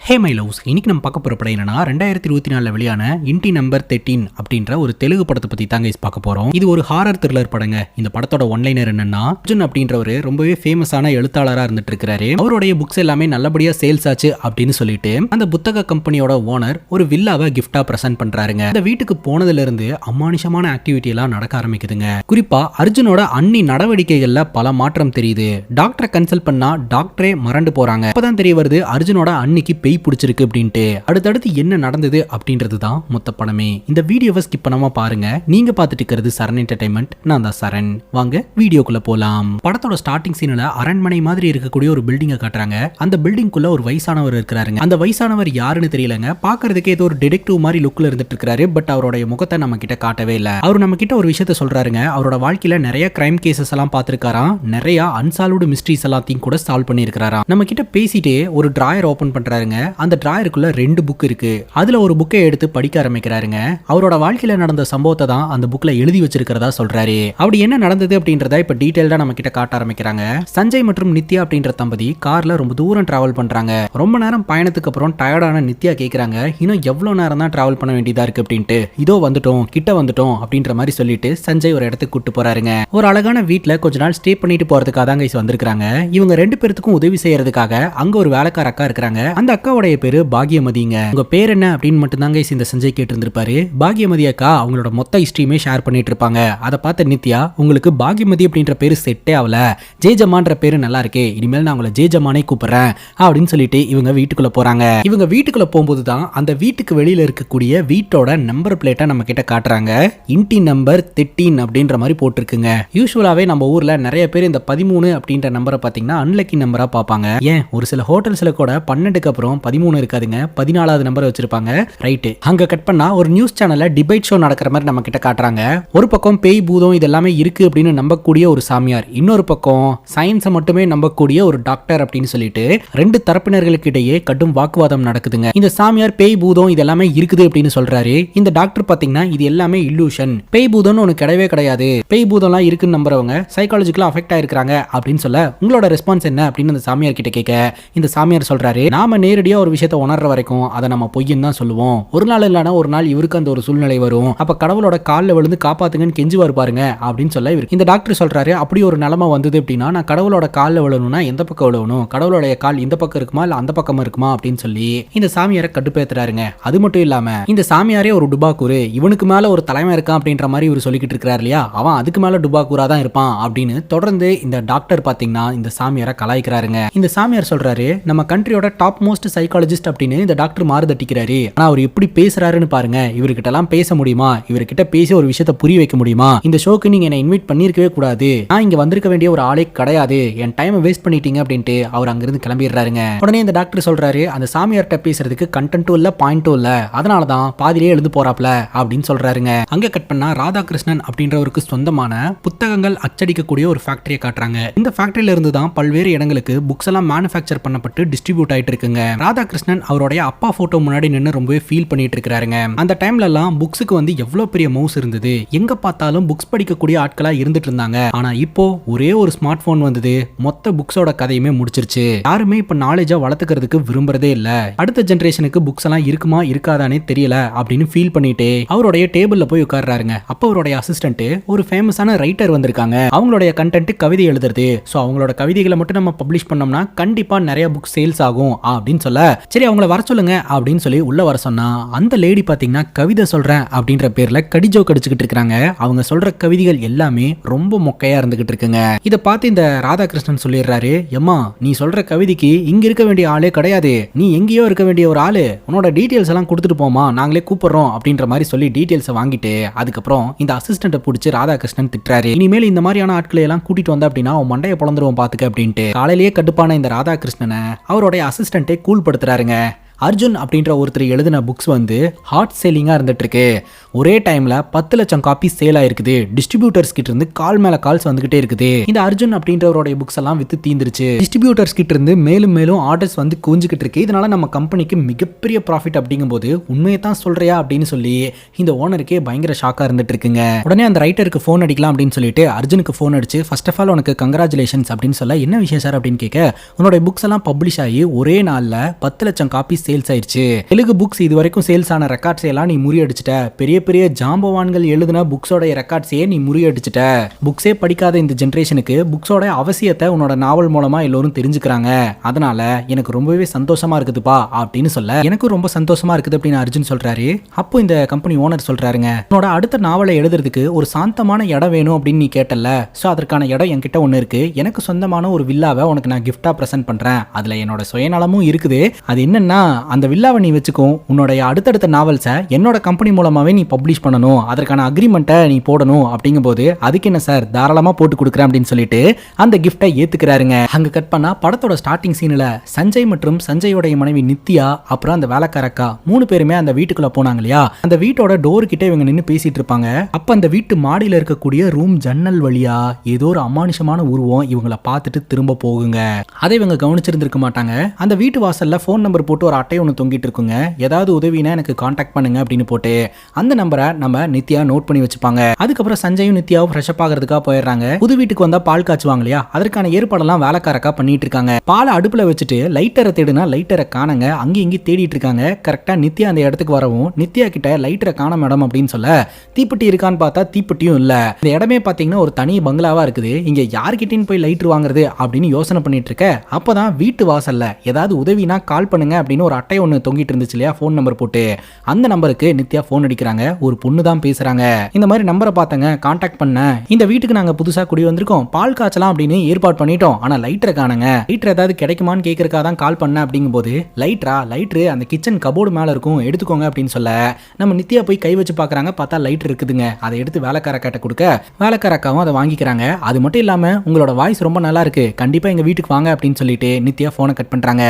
Hey my loves, இன்னைக்கு நம்ம பார்க்க போகிற படம் என்னன்னா 2024 வெளியான இன்டி நம்பர் 13 அப்படின்ற ஒரு தெலுங்கு படத்தை பற்றி தாங்க பார்க்க போகிறோம். இது ஒரு ஹாரர் த்ரில்லர் படங்க. இந்த படத்தோட ஒன்லைனர் என்னன்னா, அர்ஜுன் அப்படின்றவர் ரொம்பவே ஃபேமஸான எழுத்தாளராக இருந்துட்டு இருக்காரு. அவருடைய புக்ஸ் எல்லாமே நல்லபடியாக சேல்ஸ் ஆச்சு அப்படின்னு சொல்லிட்டு அந்த புத்தக கம்பெனியோட ஓனர் ஒரு வில்லாவை கிஃப்டா பிரசன்ட் பண்றாருங்க. அந்த வீட்டுக்கு போனதுல இருந்து அமானுஷமான ஆக்டிவிட்டி எல்லாம் நடக்க ஆரம்பிக்குதுங்க. குறிப்பா அர்ஜுனோட அன்னி நடவடிக்கைகள்ல பல மாற்றம் தெரியுது. டாக்டரை கன்சல்ட் பண்ணா டாக்டரே மறந்து போறாங்க. அப்பதான் தெரிய வருது அர்ஜுனோட அன்னிக்கு பேய் பிடிச்சிருக்கு அப்படின்ட்டு. அடுத்தடுத்து என்ன நடந்தது அப்படின்றது தான் மொத்த படமே. இந்த வீடியோவை ஸ்கிப் பண்ணாம பாருங்க. நீங்க பார்த்துட்டு இருக்கிறது சரண் என்டர்டைன்மெண்ட். நான் தான் சரண். வாங்க வீடியோக்குள்ள போலாம். படத்தோட ஸ்டார்டிங் சீன்ல அரண்மனை மாதிரி இருக்கக்கூடிய ஒரு பில்டிங்கை காட்டுறாங்க. அந்த பில்டிங்குள்ள ஒரு வயசானவர் இருக்கிறாருங்க. அந்த வயசானவர் யாருன்னு தெரியலங்க. பாக்குறதுக்கு ஏதோ ஒரு டிடெக்டிவ் மாதிரி லுக்ல இருந்துட்டு இருக்காரு. பட் அவருடைய முகத்தை நம்ம கிட்ட காட்டவே இல்ல. அவர் நம்ம கிட்ட ஒரு விஷயத்த சொல்றாருங்க. அவரோட வாழ்க்கையில நிறைய கிரைம் கேசஸ் எல்லாம் பார்த்திருக்காராம். நிறைய அன்சால்வ்டு மிஸ்ட்ரீஸ் எல்லாத்தையும் கூட சால்வ் பண்ணியிருக்காராம். நம்ம கிட்ட பேசிட்டு ஒரு டிராயர் ஓபன் பண்றாருங்க. அந்த டிராயருக்குள்ள 2 புக் இருக்கு. அதுல ஒரு புக்கை எடுத்து படிக்க ஆரம்பிக்கிறாருங்க. அவரோட வாழ்க்கையில நடந்த சம்பவத்தை தான் அந்த புக்ல எழுதி வச்சிருக்கிறதா சொல்றாரு. அப்படி என்ன நடந்தது அப்படின்றத இப்ப டீடைல்டா நம்ம கிட்ட காட்ட ஆரம்பிக்கிறாங்க. சஞ்சய் மற்றும் நித்யா அப்படின்ற தம்பதி கார்ல ரொம்ப தூரம் டிராவல் பண்றாங்க. ரொம்ப நேரம் பயணத்துக்கு அப்புறம் டயர்டான நித்யா கேக்குறாங்க, இன்னும் எவ்வளவு நேரம் தான் டிராவல் பண்ண வேண்டியதா இருக்கு அப்படின்ட்டு. இதோ வந்துட்டோம், கிட்ட வந்துட்டோம் அப்படின்ற மாதிரி சொல்லிட்டு சஞ்சய் ஒரு இடத்துக்கு கூட்டு போறாருங்க. ஒரு அழகான வீட்டுல கொஞ்ச நாள் ஸ்டே பண்ணிட்டு போறதுக்காக தான் கைஸ் வந்திருக்காங்க. இவங்க 2 பேருக்கும் உதவி செய்யறதுக்காக அங்க ஒரு வேலைக்கார அக்கா இருக்காங்க. அந்த அக்காவுடைய பேரு பாகியமதிங்க. உங்க பேர் என்ன அப்படின்னு மட்டும் தாங்க இந்த சஞ்சய் கேட்டு இருந்திருப்பாரு. பாகியமதி அக்கா அவங்களோட மொத்த ஹிஸ்டரியுமே ஷேர் பண்ணிட்டு இருப்பாங்க. அதை பார்த்த நித்யா, உங்களுக்கு பாகியமதி அப்படின்ற பேரு செட்டே ஆகல, ஜேஜமான்ற பேரு நல்லா இருக்கே, இனிமேல் நான் உங்களை ஜேஜமானே கூப்பிடுறேன் அப்படின்னு சொல்லிட்டு இவங்க வீட்டுக்குள்ள போறாங்க. இவங்க வீட்டுக்குள்ள போகும்போது தான் அந்த வீட்டுக்கு வெளியில இருக்கக்கூடிய வீட்டோட நம்பர் பிளேட்டை நம்ம கிட்ட காட்டுறாங்க. இன்டி நம்பர் 13 அப்படின்ற மாதிரி போட்டிருக்குங்க. யூசுவலாவே நம்ம ஊர்ல நிறைய பேர் இந்த 13 அப்படின்ற நம்பரை பாத்தீங்கன்னா அன்லக்கி நம்பரா பார்ப்பாங்க. ஏன் ஒரு சில ஹோட்டல்ஸ்ல கூட 12க்கு அப்புறம் 13 இருக்காதுங்க, 14வது நம்பர் வச்சிருப்பாங்க. ரைட், அங்க கட் பண்ணா ஒரு நியூஸ் சேனல்ல டிபேட் ஷோ நடக்கிற மாதிரி நம்ம கிட்ட காட்டுறாங்க. ஒரு பக்கம் பேய் பூதம் இதெல்லாமே இருக்கு அப்படின்னு நம்பக்கூடிய ஒரு சாமியார், இன்னொரு பக்கம் சயின்ஸை மட்டுமே நம்பக்கூடிய ஒரு டாக்டர் அப்படின்னு சொல்லிட்டு 2 தரப்பினர்களுக்கு இடையே கடும் வாக்குவாதம் நடக்குதுங்க. இந்த சாமியார் பேய் பூதம் இதெல்லாமே இருக்குது அப்படின்னு சொல்றாரு. இந்த டாக்டர் பாத்தீங்கன்னா இது எல்லாமே இல்லூஷன், பேய் பூதம்னு ஒண்ணு கிடையவே கிடையாது, பேய் பூதம்லாம் இருக்குன்னு நம்புறவங்க சைக்காலஜிக்கலா அஃபெக்ட் ஆயிருக்காங்க அப்படின்னு சொல்ல, உங்களோட ரெஸ்பான்ஸ் என்ன அப்படின்னு அந்த சாமியார் கிட்ட கேட்க, இந்த சாமியார் சொல்றாரு, நாம நேரடியா ஒரு விஷயத்தை உணர்ற வரைக்கும் அதை நம்ம பொய்ன்னு தான் சொல்லுவோம். ஒரு நாள் இல்லனா ஒரு நாள் இவருக்கு அந்த ஒரு சூழ்நிலை வரும். அப்ப கடவுளோட காலில் விழுந்து காப்பாத்துங்கன்னு கெஞ்சுவார் பாருங்க அப்படின்னு சொல்ல, இந்த டாக்டர் சொல்றாரு, அப்படி ஒரு நிலைமை வந்தது அப்படின்னா நான் கடவுளோட காலில் விழணும்னா எந்த பக்கம் விழணும், கடவுளோட கால் இந்த பக்கம் இருக்குமா இல்ல அந்த பக்கம் இருக்குமா அப்படின்னு சொல்லி இந்த சாமியாரை கட்டுப்பேத்துறாருங்க. அது மட்டும் இல்லாம இந்த சாமியாரே ஒரு டுபாக்கூரு, இவனுக்கு மேல ஒரு தலைமை இருக்கான் அப்படின்ற மாதிரி இவர் சொல்லிக்கிட்டு இருக்கிறார் இல்லையா, அவன் அதுக்கு மேல டுபாக்கூரா தான் இருப்பான் அப்படின்னு தொடர்ந்து இந்த டாக்டர் பாத்தீங்கன்னா இந்த சாமியாரை கலாய்க்கிறாருங்க. இந்த சாமியார் சொல்றாரு, நம்ம கண்ட்ரியோட டாப் மோஸ்ட் சைக்காலஜிஸ்ட் அப்படின்னு இந்த டாக்டர் மாறுதட்டிக்கிறாரு. ஆனா அவர் எப்படி பேசுறாருன்னு பாருங்க. இவர்கிட்ட எல்லாம் பேச முடியுமா, இவர்கிட்ட பேசி ஒரு விஷயத்தை புரிய வைக்க முடியுமா, இந்த ஷோக்கு நீங்க என்ன இன்வைட் பண்ணிருக்கவே கூடாது, நான் இங்க வந்திருக்க வேண்டிய ஒரு ஆளே கிடையாது, என் டைமை வேஸ்ட் பண்ணிட்டீங்க அப்படின்ட்டு அவர் அங்கிருந்து கிளம்பிடுறாருங்க. உடனே இந்த டாக்டர் சொல்றாரு, அந்த சாமியார்ட்ட பேசுறதுக்கு கண்டென்ட்டும் இல்ல பாயிண்ட்டும் இல்ல, அதனாலதான் பாதியிலே எழுந்து போறாப்ல அப்படின்னு சொல்றாருங்க. அங்க கட் பண்ணா ராதாகிருஷ்ணன் அப்படின்றவருக்கு சொந்தமான புத்தகங்கள் அச்சடிக்கக்கூடிய ஒரு ஃபேக்டரியை காட்டுறாங்க. இந்த ஃபேக்டரியில இருந்து தான் பல்வேறு இடங்களுக்கு புக்ஸ் எல்லாம் மேனுஃபேக்சர் பண்ணப்பட்டு டிஸ்ட்ரிபியூட் ஆயிட்டு இருக்குங்க. ராதாகிருஷ்ணன் அவருடைய அப்பா போட்டோ முன்னாடி நின்று ரொம்பவே ஃபீல் பண்ணிட்டு இருக்காருங்க. அந்த டைம்ல எல்லாம் புக்ஸுக்கு வந்து எவ்வளவு பெரிய மவுஸ் இருந்தது, எங்க பார்த்தாலும் புக்ஸ் படிக்கக்கூடிய ஆட்களா இருந்துட்டு இருந்தாங்க. ஆனா இப்போ ஒரே ஒரு ஸ்மார்ட் போன் வந்தது, மொத்த புக்ஸோட கதையுமே முடிச்சிருச்சு. யாருமே இப்ப நாலேஜா வளர்த்துக்கிறதுக்கு விரும்புறதே இல்ல. அடுத்த ஜெனரேஷனுக்கு புக்ஸ் எல்லாம் இருக்குமா இருக்காதானே தெரியல அப்படின்னு ஃபீல் பண்ணிட்டு அவருடைய டேபிள்ல போய் உட்கார்றாருங்க. அப்ப அவருடைய அசிஸ்டன்ட் ஒரு ஃபேமஸான ரைட்டர் வந்திருக்காங்க. அவங்களுடைய கண்டென்ட் கவிதை எழுதுறது. சோ அவங்களோட கவிதைகளை மட்டும் நம்ம பப்ளிஷ் பண்ணோம்னா கண்டிப்பா நிறைய புக் சேல்ஸ் ஆகும் அப்படின்னு சொல்ல, சரி அவங்கள வர சொல்லுங்க அப்படின்னு சொல்லி உள்ள வர சொன்னா, அந்த லேடி பாத்தீங்கன்னா கவிதை சொல்றேன் அப்படின்ற பேர்ல கடிஜோ கடிச்சுக்கிட்டு இருக்காங்க. அவங்க சொல்ற கவிதைகள் எல்லாமே ரொம்ப மொக்கையா இருந்துகிட்டு இருக்குங்க. இத பார்த்து இந்த ராதாகிருஷ்ணன் சொல்லிடுறாரு, எம்மா நீ சொல்ற கவிதைக்கு இங்க இருக்க வேண்டிய ஆளே கிடையாது, நீ எங்கேயோ இருக்க வேண்டிய ஒரு ஆளு, உன்னோட டீடைல்ஸ் எல்லாம் கொடுத்துட்டு போமா, நாங்களே கூப்பிடுறோம் அப்படின்ற மாதிரி சொல்லி டீடைல்ஸ் வாங்கிட்டு அதுக்கப்புறம் இந்த அசிஸ்டன்ட்டை பிடிச்சி ராதாகிருஷ்ணன் திட்டுறாரு, இனிமேல் இந்த மாதிரியான ஆட்களை எல்லாம் கூட்டிட்டு வந்த அப்படின்னா அவன் மண்டையை பொழந்துருவோம் பாத்துக்க அப்படின்ட்டு. காலையிலேயே கடுப்பான இந்த ராதாகிருஷ்ணனை அவருடைய அசிஸ்டன்ட்டை கூல் படுத்துறாருங்க. அர்ஜுன் அப்படின்ற ஒருத்தர் எழுதின புக்ஸ் வந்து ஹாட் சேலிங்காக இருந்துட்டு இருக்கு. ஒரே டைம்ல 10 லட்சம் காப்பி சேல் ஆயிருக்குது. டிஸ்ட்ரிபியூட்டர்ஸ் கிட்ட இருந்து கால் மேல கால்ஸ் வந்துகிட்டே இருக்குது. இந்த அர்ஜுன் அப்படின்றவருடைய புக்ஸ் எல்லாம் வித்து தீந்துருச்சு. டிஸ்ட்ரிபியூட்டர்ஸ் கிட்ட இருந்து மேலும் மேலும் ஆர்டர்ஸ் வந்து குவிஞ்சுக்கிட்டு இருக்கு. இதனால நம்ம கம்பெனிக்கு மிகப்பெரிய ப்ராஃபிட் அப்படிங்கும் போது உண்மையை தான் சொல்றியா அப்படின்னு சொல்லி இந்த ஓனருக்கே பயங்கர ஷாக்கா இருந்துட்டு இருக்குங்க. உடனே அந்த ரைட்டருக்கு ஃபோன் அடிக்கலாம் அப்படின்னு சொல்லிட்டு அர்ஜுனுக்கு ஃபோன் அடிச்சு ஃபர்ஸ்ட் ஆஃப் ஆல் உனக்கு கங்க்ராச்சுலேஷன்ஸ் அப்படின்னு சொல்ல, என்ன விஷயம் சார் அப்படின்னு கேட்க, உன்னோட புக்ஸ் எல்லாம் பப்ளிஷ் ஆகி ஒரே நாள்ல 10 லட்சம் காப்பி சேல்ஸ் ஆயிடுச்சு. தெலுங்கு புக்ஸ் இது வரைக்கும் சேல்ஸ் ஆன ரெக்கார்ட்ஸ் எல்லாம் நீ முறியடிச்சிட்ட. பெரிய பெரிய ஜாம்பவான்கள் எழுதின புக்ஸோட ரெக்கார்ட்ஸே நீ முறியடிச்சிட்ட. புக்ஸே படிக்காத இந்த ஜென்ரேஷனுக்கு புக்ஸோட அவசியத்தை உன்னோட நாவல் மூலமா எல்லோரும் தெரிஞ்சுக்கிறாங்க. அதனால எனக்கு ரொம்பவே சந்தோஷமா இருக்குதுப்பா அப்படின்னு சொல்ல, எனக்கும் ரொம்ப சந்தோஷமா இருக்குது அப்படின்னு அர்ஜுன் சொல்றாரு. அப்போ இந்த கம்பெனி ஓனர் சொல்றாருங்க, உன்னோட அடுத்த நாவலை எழுதுறதுக்கு ஒரு சாந்தமான இடம் வேணும் அப்படின்னு நீ கேட்டல. சோ அதற்கான இடம் என்கிட்ட ஒண்ணு இருக்கு. எனக்கு சொந்தமான ஒரு வில்லாவை உனக்கு நான் கிஃப்டா பிரசன்ட் பண்றேன். அதுல என்னோட சுயநலமும் இருக்குது. அது என்னன்னா, அந்த வில்லாவை நீ வச்சுக்கோ. உன்னோட அடுத்தடுத்த நாவல்ஸை என்னோட கம்பெனி மூலமாவே நீ பப்ளிஷ் பண்ணணும். அதற்கான அக்ரிமெண்ட்டை நீ போடணும். அப்படிங்கும்போது அதுக்கு என்ன சார், தாராளமா போட்டு கொடுக்குறேன் அப்படின்னு சொல்லிட்டு அந்த கிஃப்டை ஏத்துக்கிறாருங்க. அங்க கட் பண்ணா படத்தோட ஸ்டார்டிங் சீன்ல சஞ்சய் மற்றும் சஞ்சயோட மனைவி நித்யா அப்புறம் அந்த வேலைக்காரக்கா 3 பேருமே அந்த வீட்டுக்குள்ள போனாங்க இல்லையா. அந்த வீட்டோட டோர் கிட்ட இவங்க நின்று பேசிட்டு இருப்பாங்க. அப்ப அந்த வீட்டு மாடியில இருக்கக்கூடிய ரூம் ஜன்னல் வழியா ஏதோ ஒரு அமானுஷமான உருவம் இவங்களை பார்த்துட்டு திரும்ப போகுங்க. அதை இவங்க கவனிச்சிருந்திருக்க மாட்டாங்க. அந்த வீட்டு வாசல்ல போன் நம்பர் போட்டு ஒரு அட்டை ஒன்று தொங்கிட்டு இருக்குங்க. ஏதாவது உதவினா எனக்கு கான்டாக்ட் பண்ணுங்க அப்படின்னு போட்டு அந்த நம்பரை நம்ம நித்யா நோட் பண்ணி வச்சுப்பாங்க. அதுக்கப்புறம் சஞ்சயும் நித்யாவும் ஃப்ரெஷ் அப் ஆகிறதுக்காக போயிடுறாங்க. புது வீட்டுக்கு வந்தா பால் காய்ச்சுவாங்க இல்லையா, அதற்கான ஏற்பாடெல்லாம் வேலைக்காரக்கா பண்ணிட்டு இருக்காங்க. பாலை அடுப்புல வச்சுட்டு லைட்டரை தேடுனா லைட்டரை காணங்க. அங்கேயும் இங்கே தேடிட்டு இருக்காங்க. கரெக்டா நித்யா அந்த இடத்துக்கு வரவும் நித்யா கிட்ட லைட்டரை காண மேடம் அப்படின்னு சொல்ல, தீப்பெட்டி இருக்கான்னு பார்த்தா தீப்பெட்டியும் இல்ல. இந்த இடமே பாத்தீங்கன்னா ஒரு தனி பங்களாவா இருக்குது. இங்க யார்கிட்டயும் போய் லைட்டர் வாங்குறது அப்படின்னு யோசனை பண்ணிட்டு இருக்க, அப்பதான் வீட்டு வாசல்ல ஏதாவது உதவினா கால் பண்ணுங்க அப்படின்னு ஒரு அட்டை ஒன்று தொங்கிட்டு இருந்துச்சு இல்லையா, போன் நம்பர் போட்டு. அந்த நம்பருக்கு நித்யா போன் அடிக்கிறாங்க. ஒரு பொண்ணு தான் பேசுறாங்க. இந்த மாதிரி நம்பரை பார்த்தங்க, கான்டாக்ட் பண்ண. இந்த வீட்டுக்கு நாங்க புதுசா குடி வந்திருக்கோம், பால் காய்ச்சலாம் அப்படின்னு ஏற்பாடு பண்ணிட்டோம். ஆனா லைட்டரை காணுங்க. லைட்டர் ஏதாவது கிடைக்குமான்னு கேட்கறதுக்காக தான் கால் பண்ண அப்படிங்கும்போது, லைட்ரு அந்த கிச்சன் கபோர்டு மேல இருக்கும், எடுத்துக்கோங்க அப்படின்னு சொல்ல நம்ம நித்யா போய் கை வச்சு பாக்குறாங்க. பார்த்தா லைட்டர் இருக்குதுங்க. அதை எடுத்து வேலைக்காரக்காட்ட கொடுக்க வேலைக்காரக்காவும் அதை வாங்கிக்கிறாங்க. அது மட்டும் இல்லாம உங்களோட வாய்ஸ் ரொம்ப நல்லா இருக்கு, கண்டிப்பா எங்க வீட்டுக்கு வாங்க அப்படின்னு சொல்லிட்டு நித்யா போனை கட் பண்றாங்க.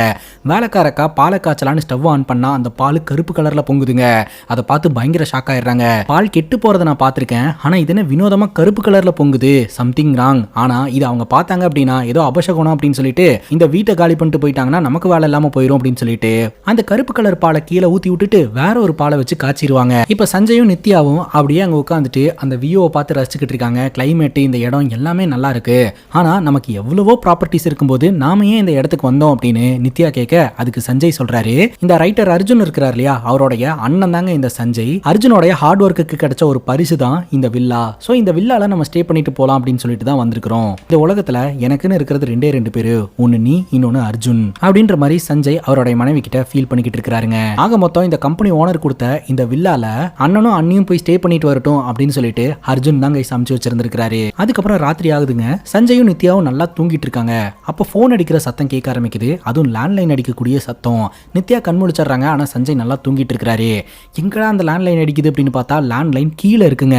வேலைக்காரக்கா பாலை காய்ச்சலான்னு ஸ்டவ் ஆன் பண்ணா அந்த பால் கருப்பு கலர்ல பொங்குதுங்க. அதை பார்த்து பயங்கர ஷாக் ஆயிடுறாங்க. பால் கெட்டு போறதை நான் பார்த்திருக்கேன், ஆனா இது என்ன வினோதமா கருப்பு கலர்ல பொங்குது, சம்திங் ராங். ஆனா இது அவங்க பார்த்தாங்க அப்படின்னா ஏதோ அபசகுணம் அப்படின்னு சொல்லிட்டு இந்த வீட்டை காலி பண்ணிட்டு போயிட்டாங்கன்னா நமக்கு வேலை இல்லாம போயிடும் அப்படின்னு சொல்லிட்டு அந்த கருப்பு கலர் பாலை கீழே ஊத்தி விட்டுட்டு வேற ஒரு பாலை வச்சு காய்ச்சிருவாங்க. இப்ப சஞ்சயும் நித்யாவும் அப்படியே அங்க உட்காந்துட்டு அந்த வியூவை பார்த்து ரசிச்சுக்கிட்டு இருக்காங்க. கிளைமேட், இந்த இடம் எல்லாமே நல்லா இருக்கு. ஆனா நமக்கு எவ்வளவோ ப்ராப்பர்ட்டிஸ் இருக்கும்போது நாம ஏன் இந்த இடத்துக்கு வந்தோம் அப்படின்னு நித்யா கேட்க, அதுக்கு சஞ்சய் சொல்றாரு, இந்த ரைட்டர் அர்ஜுன் இருக்கிறார் இல்லையா, அவருடைய அண்ணன் தாங்க இந்த சஞ்சய். அர்ஜுனோட ஹார்ட் ஒர்க்குக்கு கிடைச்ச ஒரு பரிசு தான் இந்த வில்லா. சோ இந்த வில்லால நம்ம ஸ்டே பண்ணிட்டு போலாம் அப்படின்னு சொல்லிட்டு தான் வந்திருக்கிறோம். இந்த உலகத்துல எனக்குன்னு இருக்கிறது 2 பேரு, ஒன்னு நீ, இன்னொன்னு அர்ஜுன் அப்படின்ற மாதிரி சஞ்சய் அவருடைய மனைவி கிட்ட ஃபீல் பண்ணிக்கிட்டு இருக்காருங்க. ஆக மொத்தம் இந்த கம்பெனி ஓனர் கொடுத்த இந்த வில்லால அண்ணனும் அண்ணியும் போய் ஸ்டே பண்ணிட்டு வரட்டும் அப்படின்னு சொல்லிட்டு அர்ஜுன் தாங்க சமைச்சு வச்சிருந்திருக்காரு. அதுக்கப்புறம் ராத்திரி ஆகுதுங்க. சஞ்சயும் நித்யாவும் நல்லா தூங்கிட்டு இருக்காங்க. அப்ப போன் அடிக்கிற சத்தம் கேட்க ஆரம்பிக்குது. அதுவும் லேண்ட்லைன் அடிக்கக்கூடிய சத்தம். நித்யா கண் முழிச்சிடுறாங்க. ஆனா சஞ்சய் நல்லா தூங்கிட்டு இருக்காரு. எங்கடா அந்த லேண்ட்லைன் அடிக்குது அப்படின்னு பார்த்தா லேண்ட்லைன் கீழே இருக்குங்க.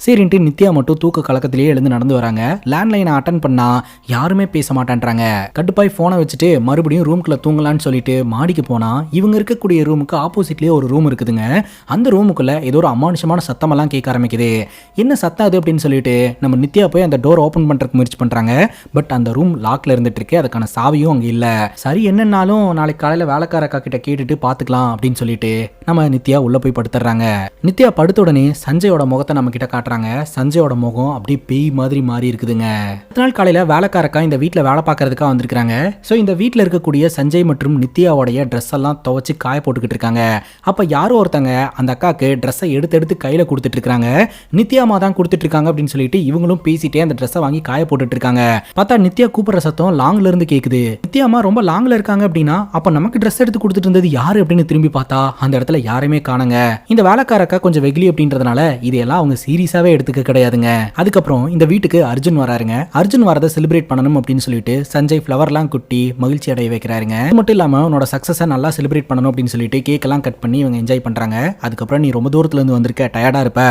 சரின்ட்டு நித்யா மட்டும் தூக்க கலக்கத்திலேயே எழுந்து நடந்து வராங்க. லேண்ட்லைனை அட்டன் பண்ணா யாருமே பேச மாட்டேன்றாங்க. கடுப்பாய் போனை வச்சுட்டு மறுபடியும் ரூம்குள்ள தூங்கலான்னு சொல்லிட்டு மாடிக்கு போனா இவங்க இருக்கக்கூடிய ரூமுக்கு ஆப்போசிட்லயே ஒரு ரூம் இருக்குதுங்க. அந்த ரூமுக்குள்ள ஏதோ ஒரு அமானுஷமான சத்தம் எல்லாம் கேட்க ஆரம்பிக்குது. என்ன சத்தம் அது அப்படின்னு சொல்லிட்டு நம்ம நித்யா போய் அந்த டோர் ஓபன் பண்றதுக்கு முயற்சி பண்றாங்க. பட் அந்த ரூம் லாக்ல இருந்துட்டு இருக்கு. அதுக்கான சாவியும் அங்க இல்ல. சரி என்னன்னாலும் நாளைக்கு காலையில வேலைக்காரக்கா கிட்ட கேட்டுட்டு பாத்துக்கலாம் அப்படின்னு சொல்லிட்டு நம்ம நித்யா உள்ள போய் படுத்துறாங்க. நித்யா படுத்த உடனே சஞ்சயோட முகத்தை நம்ம கிட்ட காட்டுறாங்க. சஞ்சயோட முகம் அப்படியே பேய் மாதிரி மாறி இருக்குதுங்க. அடுத்த நாள் காலையில வேலைக்காரக்கா இந்த வீட்டுல வேலை பார்க்கறதுக்காக வந்திருக்காங்க. சோ இந்த வீட்டுல இருக்கக்கூடிய சஞ்சய் மற்றும் நித்யாவோடைய ட்ரெஸ் எல்லாம் துவைச்சு காய போட்டுக்கிட்டு இருக்காங்க. அப்ப யாரோ ஒருத்தங்க அந்த அக்காக்கு ட்ரெஸ்ஸை எடுத்து கையில கொடுத்துட்டு இருக்காங்க. நித்யாமா தான் கொடுத்துட்டு இருக்காங்க அப்படின்னு சொல்லிட்டு இவங்களும் பேசிட்டே அந்த ட்ரெஸ்ஸை வாங்கி காய போட்டுட்டு இருக்காங்க. பார்த்தா நித்யா கூப்பிடுற சத்தம் லாங்ல இருந்து கேக்குது. நித்யாமா ரொம்ப லாங்ல இருக்காங்க அப்படின்னா அப்ப நமக்கு ட்ரெஸ் எடுத்து கொடுத்துட்டு இருந்தது யாரு அப்படின்னு திரும்பி பார்த்தா அந்த இடத்துல யாருமே காணுங்க. இந்த வேலைக்காரக்கா கொஞ்சம் வெகுலி அப்படின்றதுனால இதையெல்லாம் அவங்க சீரியஸாவே எடுத்துக்க கிடையாதுங்க. அதுக்கப்புறம் இந்த வீட்டுக்கு அர்ஜுன் வராருங்க. அர்ஜுன் வரதை செலிப்ரேட் பண்ணணும் அப்படின்னு சொல்லிட்டு சஞ்சய் ஃப்ளவர்லாம் குட்டி மகிழ்ச்சி அடைய வைக்கிறாருங்க. அது மட்டும் இல்லாம உன்னோட சக்சஸை நல்லா செலிப்ரேட் பண்ணணும் அப்படின்னு சொல்லிட்டு கேக் எல்லாம் கட் பண்ணி இவங்க என்ஜாய் பண்றாங்க. அதுக்கப்புறம் நீ ரொம்ப தூரத்துல இருந்து வந்திருக்க, டயர்டா இருப்ப,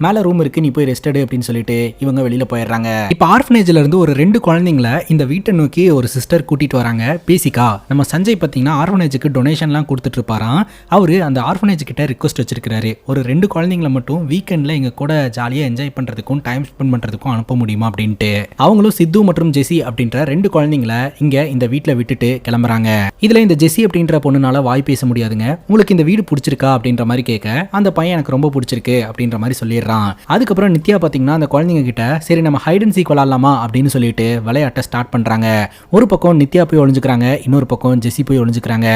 மேல ரூம் இருக்கு, நீ போய் ரெஸ்ட் எடு அப்படின்னு சொல்லிட்டு இவங்க வெளியில போயிடுறாங்க. இப்ப ஆர்ஃபனேஜ்ல இருந்து ஒரு 2 குழந்தைங்களை இந்த வீட்டை நோக்கி ஒரு சிஸ்டர் கூட்டிட்டு வராங்க. பேசிக்கா நம்ம சஞ்சய் பாத்தீங்கன்னா ஆர்ஃபனேஜுக்கு டொனேஷன்லாம் கொடுத்துட்டு இருப்பாராம். அவரு அந்த ஆர்ஃபனேஜ் கிட்ட ரிக்வஸ்ட் வச்சிருக்காரு, ஒரு 2 குழந்தைங்களை மட்டும் வீக்கெண்ட்ல எங்க கூட ஜாலியா என்ஜாய் பண்றதுக்கும் டைம் ஸ்பெண்ட் பண்றதுக்கும் அனுப்ப முடியுமா அப்படின்ட்டு. அவங்களும் சித்து மற்றும் ஜெசி அப்படின்ற 2 குழந்தைங்களை இங்க இந்த வீட்டுல விட்டுட்டு கிளம்புறாங்க. இதுல இந்த ஜெசி அப்படின்ற பொண்ணுனால வாய் பேச முடியாதுங்க. உங்களுக்கு இந்த வீடு பிடிச்சிருக்கா அப்படின்ற மாதிரி கேட்க அந்த பையன் எனக்கு ரொம்ப பிடிச்சிருக்கு அப்படின்ற மாதிரி சொல்லிடுறான். அதுக்கப்புறம் நித்யா பாத்தீங்கன்னா அந்த குழந்தைங்க கிட்ட சரி நம்ம ஹைட் அண்ட் சீக் விளையாடலாமா அப்படின்னு சொல்லிட்டு விளையாட்ட ஸ்டார்ட் பண்றாங்க. ஒரு பக்கம் நித்யா போய் ஒளிஞ்சுக்கிறாங்க, இன்னொரு பக்கம் ஜெசி போய் ஒளிஞ்சுக்கிறாங்க.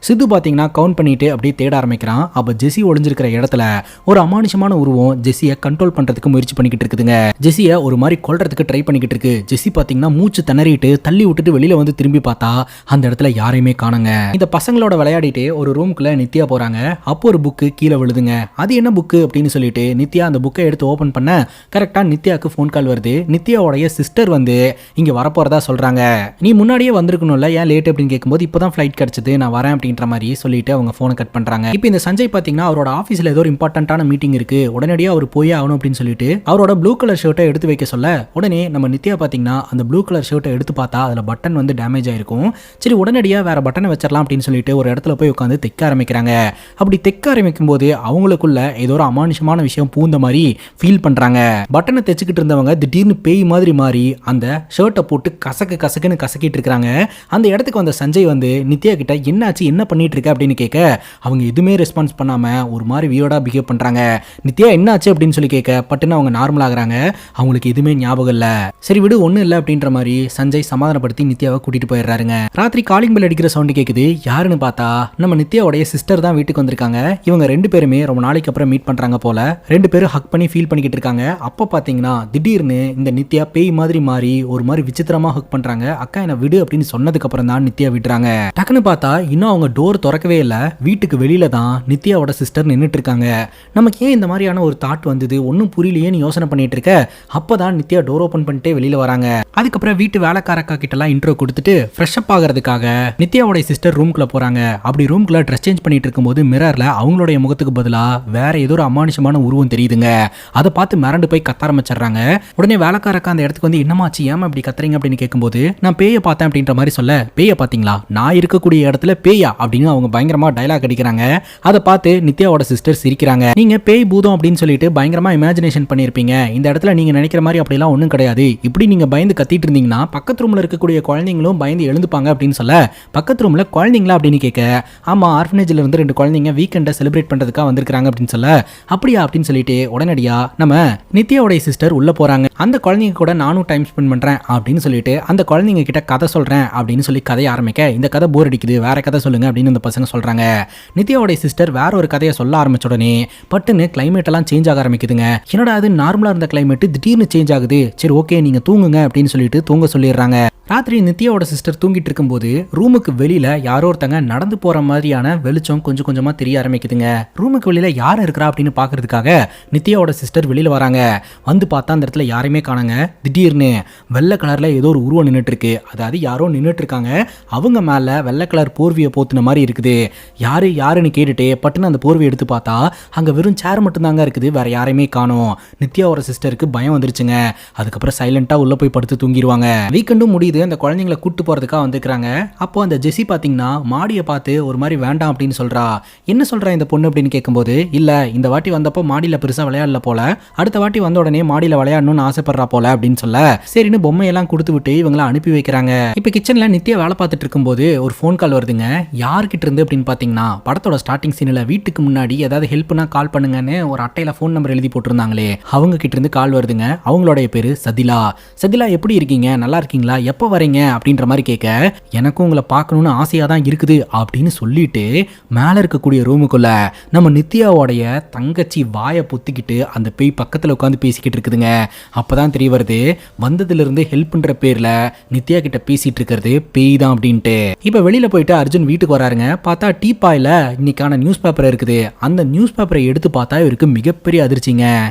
சித்து பாத்தீங்கன்னா கவுண்ட் பண்ணிட்டு அப்படியே தேட ஆரம்பிக்கிறான். அப்ப ஜெசி ஒளிஞ்சிருக்கிற இடத்துல ஒரு அமானுஷமான உருவம் ஜெசியை கண்ட்ரோல் பண்றதுக்கு முயற்சி பண்ணிக்கிட்டு இருக்குதுங்க. ஜெசியை ஒரு மாதிரி கொல்றதுக்கு ட்ரை பண்ணிக்கிட்டு இருக்கு. ஜெசி பாத்தீங்கன்னா மூச்சு திணறிட்டு தள்ளி விட்டுட்டு வெளியில வந்து திரும்பி பார்த்தா அந்த இடத்துல யாரையுமே காணுங்க. இந்த பசங்களோட விளையாடிட்டு ஒரு ரூமுக்குள்ள நித்யா போறாங்க. அப்போ ஒரு புக்கு கீழே விழுதுங்க. அது என்ன புக்கு அப்படின்னு சொல்லிட்டு நித்யா அந்த புக்கை எடுத்து ஓபன் பண்ண கரெக்டா நித்யாவுக்கு ஃபோன் கால் வருது. நித்யாவோடைய சிஸ்டர் வந்து இங்க வரப்போறதா சொல்றாங்க. நீ முன்னாடியே வந்திருக்கணும்ல, ஏன் லேட் அப்படின்னு கேட்கும்போது இப்பதான் ஃபிளைட் கிடைச்சது, நான் வரேன் அப்படின்ற மாதிரி சொல்லிட்டு அவங்க போனை கட் பண்றாங்க. இப்போ இந்த சஞ்சய் பாத்தீங்கன்னா அவரோட ஆபீஸ்ல ஏதோ ஒரு இம்பார்ட்டன்டான மீட்டிங் இருக்கு, உடனடியாக அவர் போய் ஆகணும் அப்படின்னு சொல்லிட்டு அவரோட ப்ளூ கலர் ஷர்ட்டை எடுத்து வைக்க சொல்ல உடனே நம்ம நித்யா பாத்தீங்கன்னா அந்த ப்ளூ கலர் ஷர்ட்டை எடுத்து பார்த்தா அதுல பட்டன் வந்து டேமேஜ் ஆயிருக்கும். சரி உடனடியாக வேற பட்டனை வச்சிடலாம் அப்படின்னு சொல்லிட்டு ஒரு இடத்துல போய் உட்காந்து தைக்க ஆரம்பிக்கிறாங்க. அப்படி தைக்க ஆரம்பிக்கும் போது அவங்களுக்குள்ள ஏதோ ஒரு அமானுஷமான விஷயம் பூந்த மாதிரி ஃபீல் பண்றாங்க. பட்டனை தைச்சுக்கிட்டு இருந்தவங்க திடீர்னு பேய் மாதிரி மாறி அந்த ஷர்ட்டை போட்டு கசக்குன்னு கசக்கிட்டு இருக்காங்க. அந்த இடத்துக்கு வந்த சஞ்சய் வந்து நித்யா கிட்ட என்னாச்சு, என்ன பண்ணிட்டு இருக்க அப்படின்னு கேட்க அவங்க எதுவுமே ரெஸ்பான்ஸ் பண்ணாம ஒரு மாதிரி வியர்டா பிஹேவ் பண்றாங்க. நித்யா என்னாச்சு அப்படின்னு சொல்லி கேட்க பட்டுன்னு அவங்க நார்மல் ஆகுறாங்க. அவங்களுக்கு எதுவுமே ஞாபகம் இல்ல. சரி விடு ஒன்னும் இல்ல அப்படின்ற மாதிரி சஞ்சய் சமாதானப்படுத்தி நித்யாவை கூட்டிட்டு போயிடுறாருங்க. ராத்திரி காலிங் பெல் அடிக்கிற சவுண்ட் கேக்குது. யாருன்னு பார்த்தா நம்ம நித்யாவுடைய சிஸ்டர் தான் வீட்டுக்கு வந்திருக்காங்க. இவங்க ரெண்டு பேருமே ரொம்ப நாளைக்கு அப்புறம் மீட் பண்றாங்க போல. ரெண்டு பேரும் ஹக் பண்ணி ஃபீல் பண்ணிக்கிட்டு இருக்காங்க. அப்ப பாத்தீங்கன்னா திடீர்னு இந்த நித்யா பேய் மாதிரி மாறி ஒரு மாதிரி விசித்திரமா ஹக் பண்றாங்க. அக்கா என்ன விடு அப்படின்னு சொன்னதுக்கு அப்புறம் தான் நித்யா விடுறாங்க. டக்குன்னு பார்த்தா இன்னும் அவங்க டோர் திறக்கவே இல்ல. வீட்டுக்கு வெளியில தான் நித்யாவோட சிஸ்டர் நின்னுட்டு இருக்காங்க. நமக்கு ஏன் இந்த மாதிரியான ஒரு தாட் வந்தது ஒன்னும் புரியலையேன்னு யோசனை பண்ணிட்டு இருக்க அப்பதான் நித்யா டோர் ஓபன் பண்ணிட்டே வெளியில வராங்க. அதுக்கப்புறம் வீட்டு வேலைக்காரக்கா கிட்ட எல்லாம் இன்ட்ரோ கொடுத்துட்டு ஃப்ரெஷ் அப் ஆகிறதுக்காக நித்யாவோட சிஸ்டர் ரூம்குள்ள போறாங்க. அப்படி ரூம்குள்ள ட்ரெஸ் சேஞ்ச் பண்ணிட்டு இருக்கும்போது மிரர்ல அவங்களுடைய முகத்துக்கு பதிலா வேற ஏதோ ஒரு அமானுஷமான உருவம் தெரியுதுங்க. அதை பார்த்து மிரண்டு போய் கத்த ஆரம்பிச்சிடுறாங்க. உடனே வேலைக்காரக்கா அந்த இடத்துக்கு வந்து என்னமாச்சு ஏமா இப்படி கத்துறீங்க அப்படின்னு கேட்கும்போது நான் பேயை பார்த்தேன் அப்படின்ற மாதிரி சொல்ல பேயை பாத்தீங்களா, நான் இருக்கக்கூடிய இடத்துல பேயா அப்படின்னு அவங்க பயங்கரமா டைலாக் அடிக்கிறாங்க. அதை பார்த்து நித்யாவோட சிஸ்டர் சிரிக்கிறாங்க. நீங்க பேய் பூதம் அப்படின்னு சொல்லிட்டு பயங்கரமா இமேஜினேஷன் பண்ணிருப்பீங்க. இந்த இடத்துல நீங்க நினைக்கிற மாதிரி அப்படிலாம் ஒன்றும் கிடையாது. இப்படி நீங்க பயந்து கத்திட்டு இருந்தீங்கன்னா பக்கத்து ரூம்ல இருக்கக்கூடிய குழந்தைங்களும் பயந்து எழுந்துப்பாங்க அப்படின்னு சொல்ல பக்கத்து ரூம்ல குழந்தைங்களா அப்படின்னு கேட்க ஆமா ஆர்ஃபனேஜ்ல இருந்து 2 குழந்தைங்க வீக்கெண்டை செலிப்ரேட் பண்றதுக்காக வந்திருக்காங்க அப்படின்னு சொல்ல அப்படியா அப்படின்னு சொல்லிட்டு உடனடியா நம்ம நித்யாவோட சிஸ்டர் உள்ள போறாங்க. அந்த குழந்தைங்க கூட நானும் டைம் ஸ்பெண்ட் பண்றேன் அப்படின்னு சொல்லிட்டு அந்த குழந்தைங்க கிட்ட கதை சொல்றேன் அப்படின்னு சொல்லி கதையை ஆரம்பிக்க இந்த கதை போர் அடிக்குது வேற கதை சொல்லுங்க அப்படின்னு இந்த பசங்க சொல்றாங்க. நித்யாவோட சிஸ்டர் வேற ஒரு கதையை சொல்ல ஆரம்பிச்ச உடனே பட்டுன்னு கிளைமேட் எல்லாம் சேஞ்ச் ஆக ஆரம்பிக்குதுங்க. என்னடா அது நார்மலா இருந்த கிளைமேட் திடீர்னு சேஞ்ச் ஆகுது, சரி ஓகே நீங்க தூங்குங்க அப்படின்னு சொல்லிட்டு தூங்க சொல்லிடுறாங்க. ராத்திரி நித்யாவோட சிஸ்டர் தூங்கிட்டு இருக்கும்போது ரூமுக்கு வெளியில யாரோ ஒருத்தங்க நடந்து போற மாதிரியான வெளிச்சம் கொஞ்சம் கொஞ்சமா தெரிய ஆரம்பிக்குதுங்க. ரூமுக்கு வெளியில யார் இருக்கிறா அப்படின்னு பாக்குறதுக்காக நித்யாவோட சிஸ்டர் வெளியில வராங்க. வந்து பார்த்தா அந்த இடத்துல யாருமே காணாங்க. திடீர்னு வெள்ளை கலர்ல ஏதோ ஒரு உருவம் நின்றுட்டு இருக்கு. அதாவது யாரோ நின்றுட்டு இருக்காங்க. அவங்க மேல வெள்ளை கலர் போர்வியை போத்துன மாதிரி இருக்குது. யாருன்னு கேட்டுட்டு பட்டுன்னு அந்த போர்வையை எடுத்து பார்த்தா அங்க வெறும் சேர் மட்டும் தாங்க இருக்குது, வேற யாரையுமே காணோம். நித்யாவோட சிஸ்டருக்கு பயம் வந்துருச்சுங்க. அதுக்கப்புறம் சைலண்டா உள்ள போய் படுத்து தூங்கிடுவாங்க. வீக்கெண்டும் முடியுது. அந்த குழந்தைங்களை கூட்டு போறதுக்காக வந்துக்கிறாங்க. அப்போ அந்த ஜெசி பாத்தீங்கன்னா மாடியை பார்த்து ஒரு மாதிரி வேண்டாம் அப்படின்னு சொல்றா. என்ன சொல்றா இந்த பொண்ணு அப்படின்னு கேட்கும்போது இல்ல இந்த வாட்டி வந்தப்போ மாடியில பெருசா விளையாடல போல, அடுத்த வாட்டி வந்த உடனே மாடியில விளையாடணும்னு ஆசைப்படுறா போல அப்படின்னு சொல்ல சரின்னு பொம்மையெல்லாம் கொடுத்து விட்டு இவங்களை அனுப்பி வைக்கிறாங்க. இப்ப கிச்சன்ல நித்யா வேலை பார்த்துட்டு இருக்கும்போது ஒரு ஃபோன் கால் வருதுங்க. யார்கிட்ட இருந்து அப்படின்னு பாத்தீங்கன்னா படத்தோட ஸ்டார்டிங் சீன்ல வீட்டுக்கு முன்னாடி ஏதாவது ஹெல்ப்னா கால் பண்ணுங்கன்னு ஒரு அட்டையில ஃபோன் நம்பர் எழுதி போட்டிருந்தாங்களே அவங்க கிட்ட இருந்து கால் வருதுங்க. அவங்களுடைய பேரு சதிலா. சதிலா எப்படி இருக்கீங்க, நல்லா இருக்கீங்களா, எப்போ வரீங்க அப்படின்ற மாதிரி கேட்க எனக்கும் உங்களை பார்க்கணும்னு ஆசையா தான் இருக்குது அப்படின்னு சொல்லிட்டு மேல இருக்கக்கூடிய ரூமுக்குள்ள நம்ம நித்யாவோடைய தங்கச்சி வாயை பொத்திக்கிட்டு அந்த பேய் பக்கத்துல உட்காந்து பேசிக்கிட்டு இருக்குதுங்க. அப்பதான் தெரிய வருது வந்ததுல இருந்து ஹெல்ப்ன்ற பேர்ல நித்யா கிட்ட பேசிட்டு இருக்கிறது பேய் தான் அப்படின்ட்டு. இப்ப வெளியில போயிட்டு அர்ஜுன் வீட்டுக்கு வராருங்க. பார்த்தா டீபாயில இன்னைக்கான நியூஸ் பேப்பர் இருக்குது. அந்த நியூஸ் பேப்பரை எடுத்து பார்த்தா இவருக்கு மிகப்பெரிய அதிர்ச்சிங்க.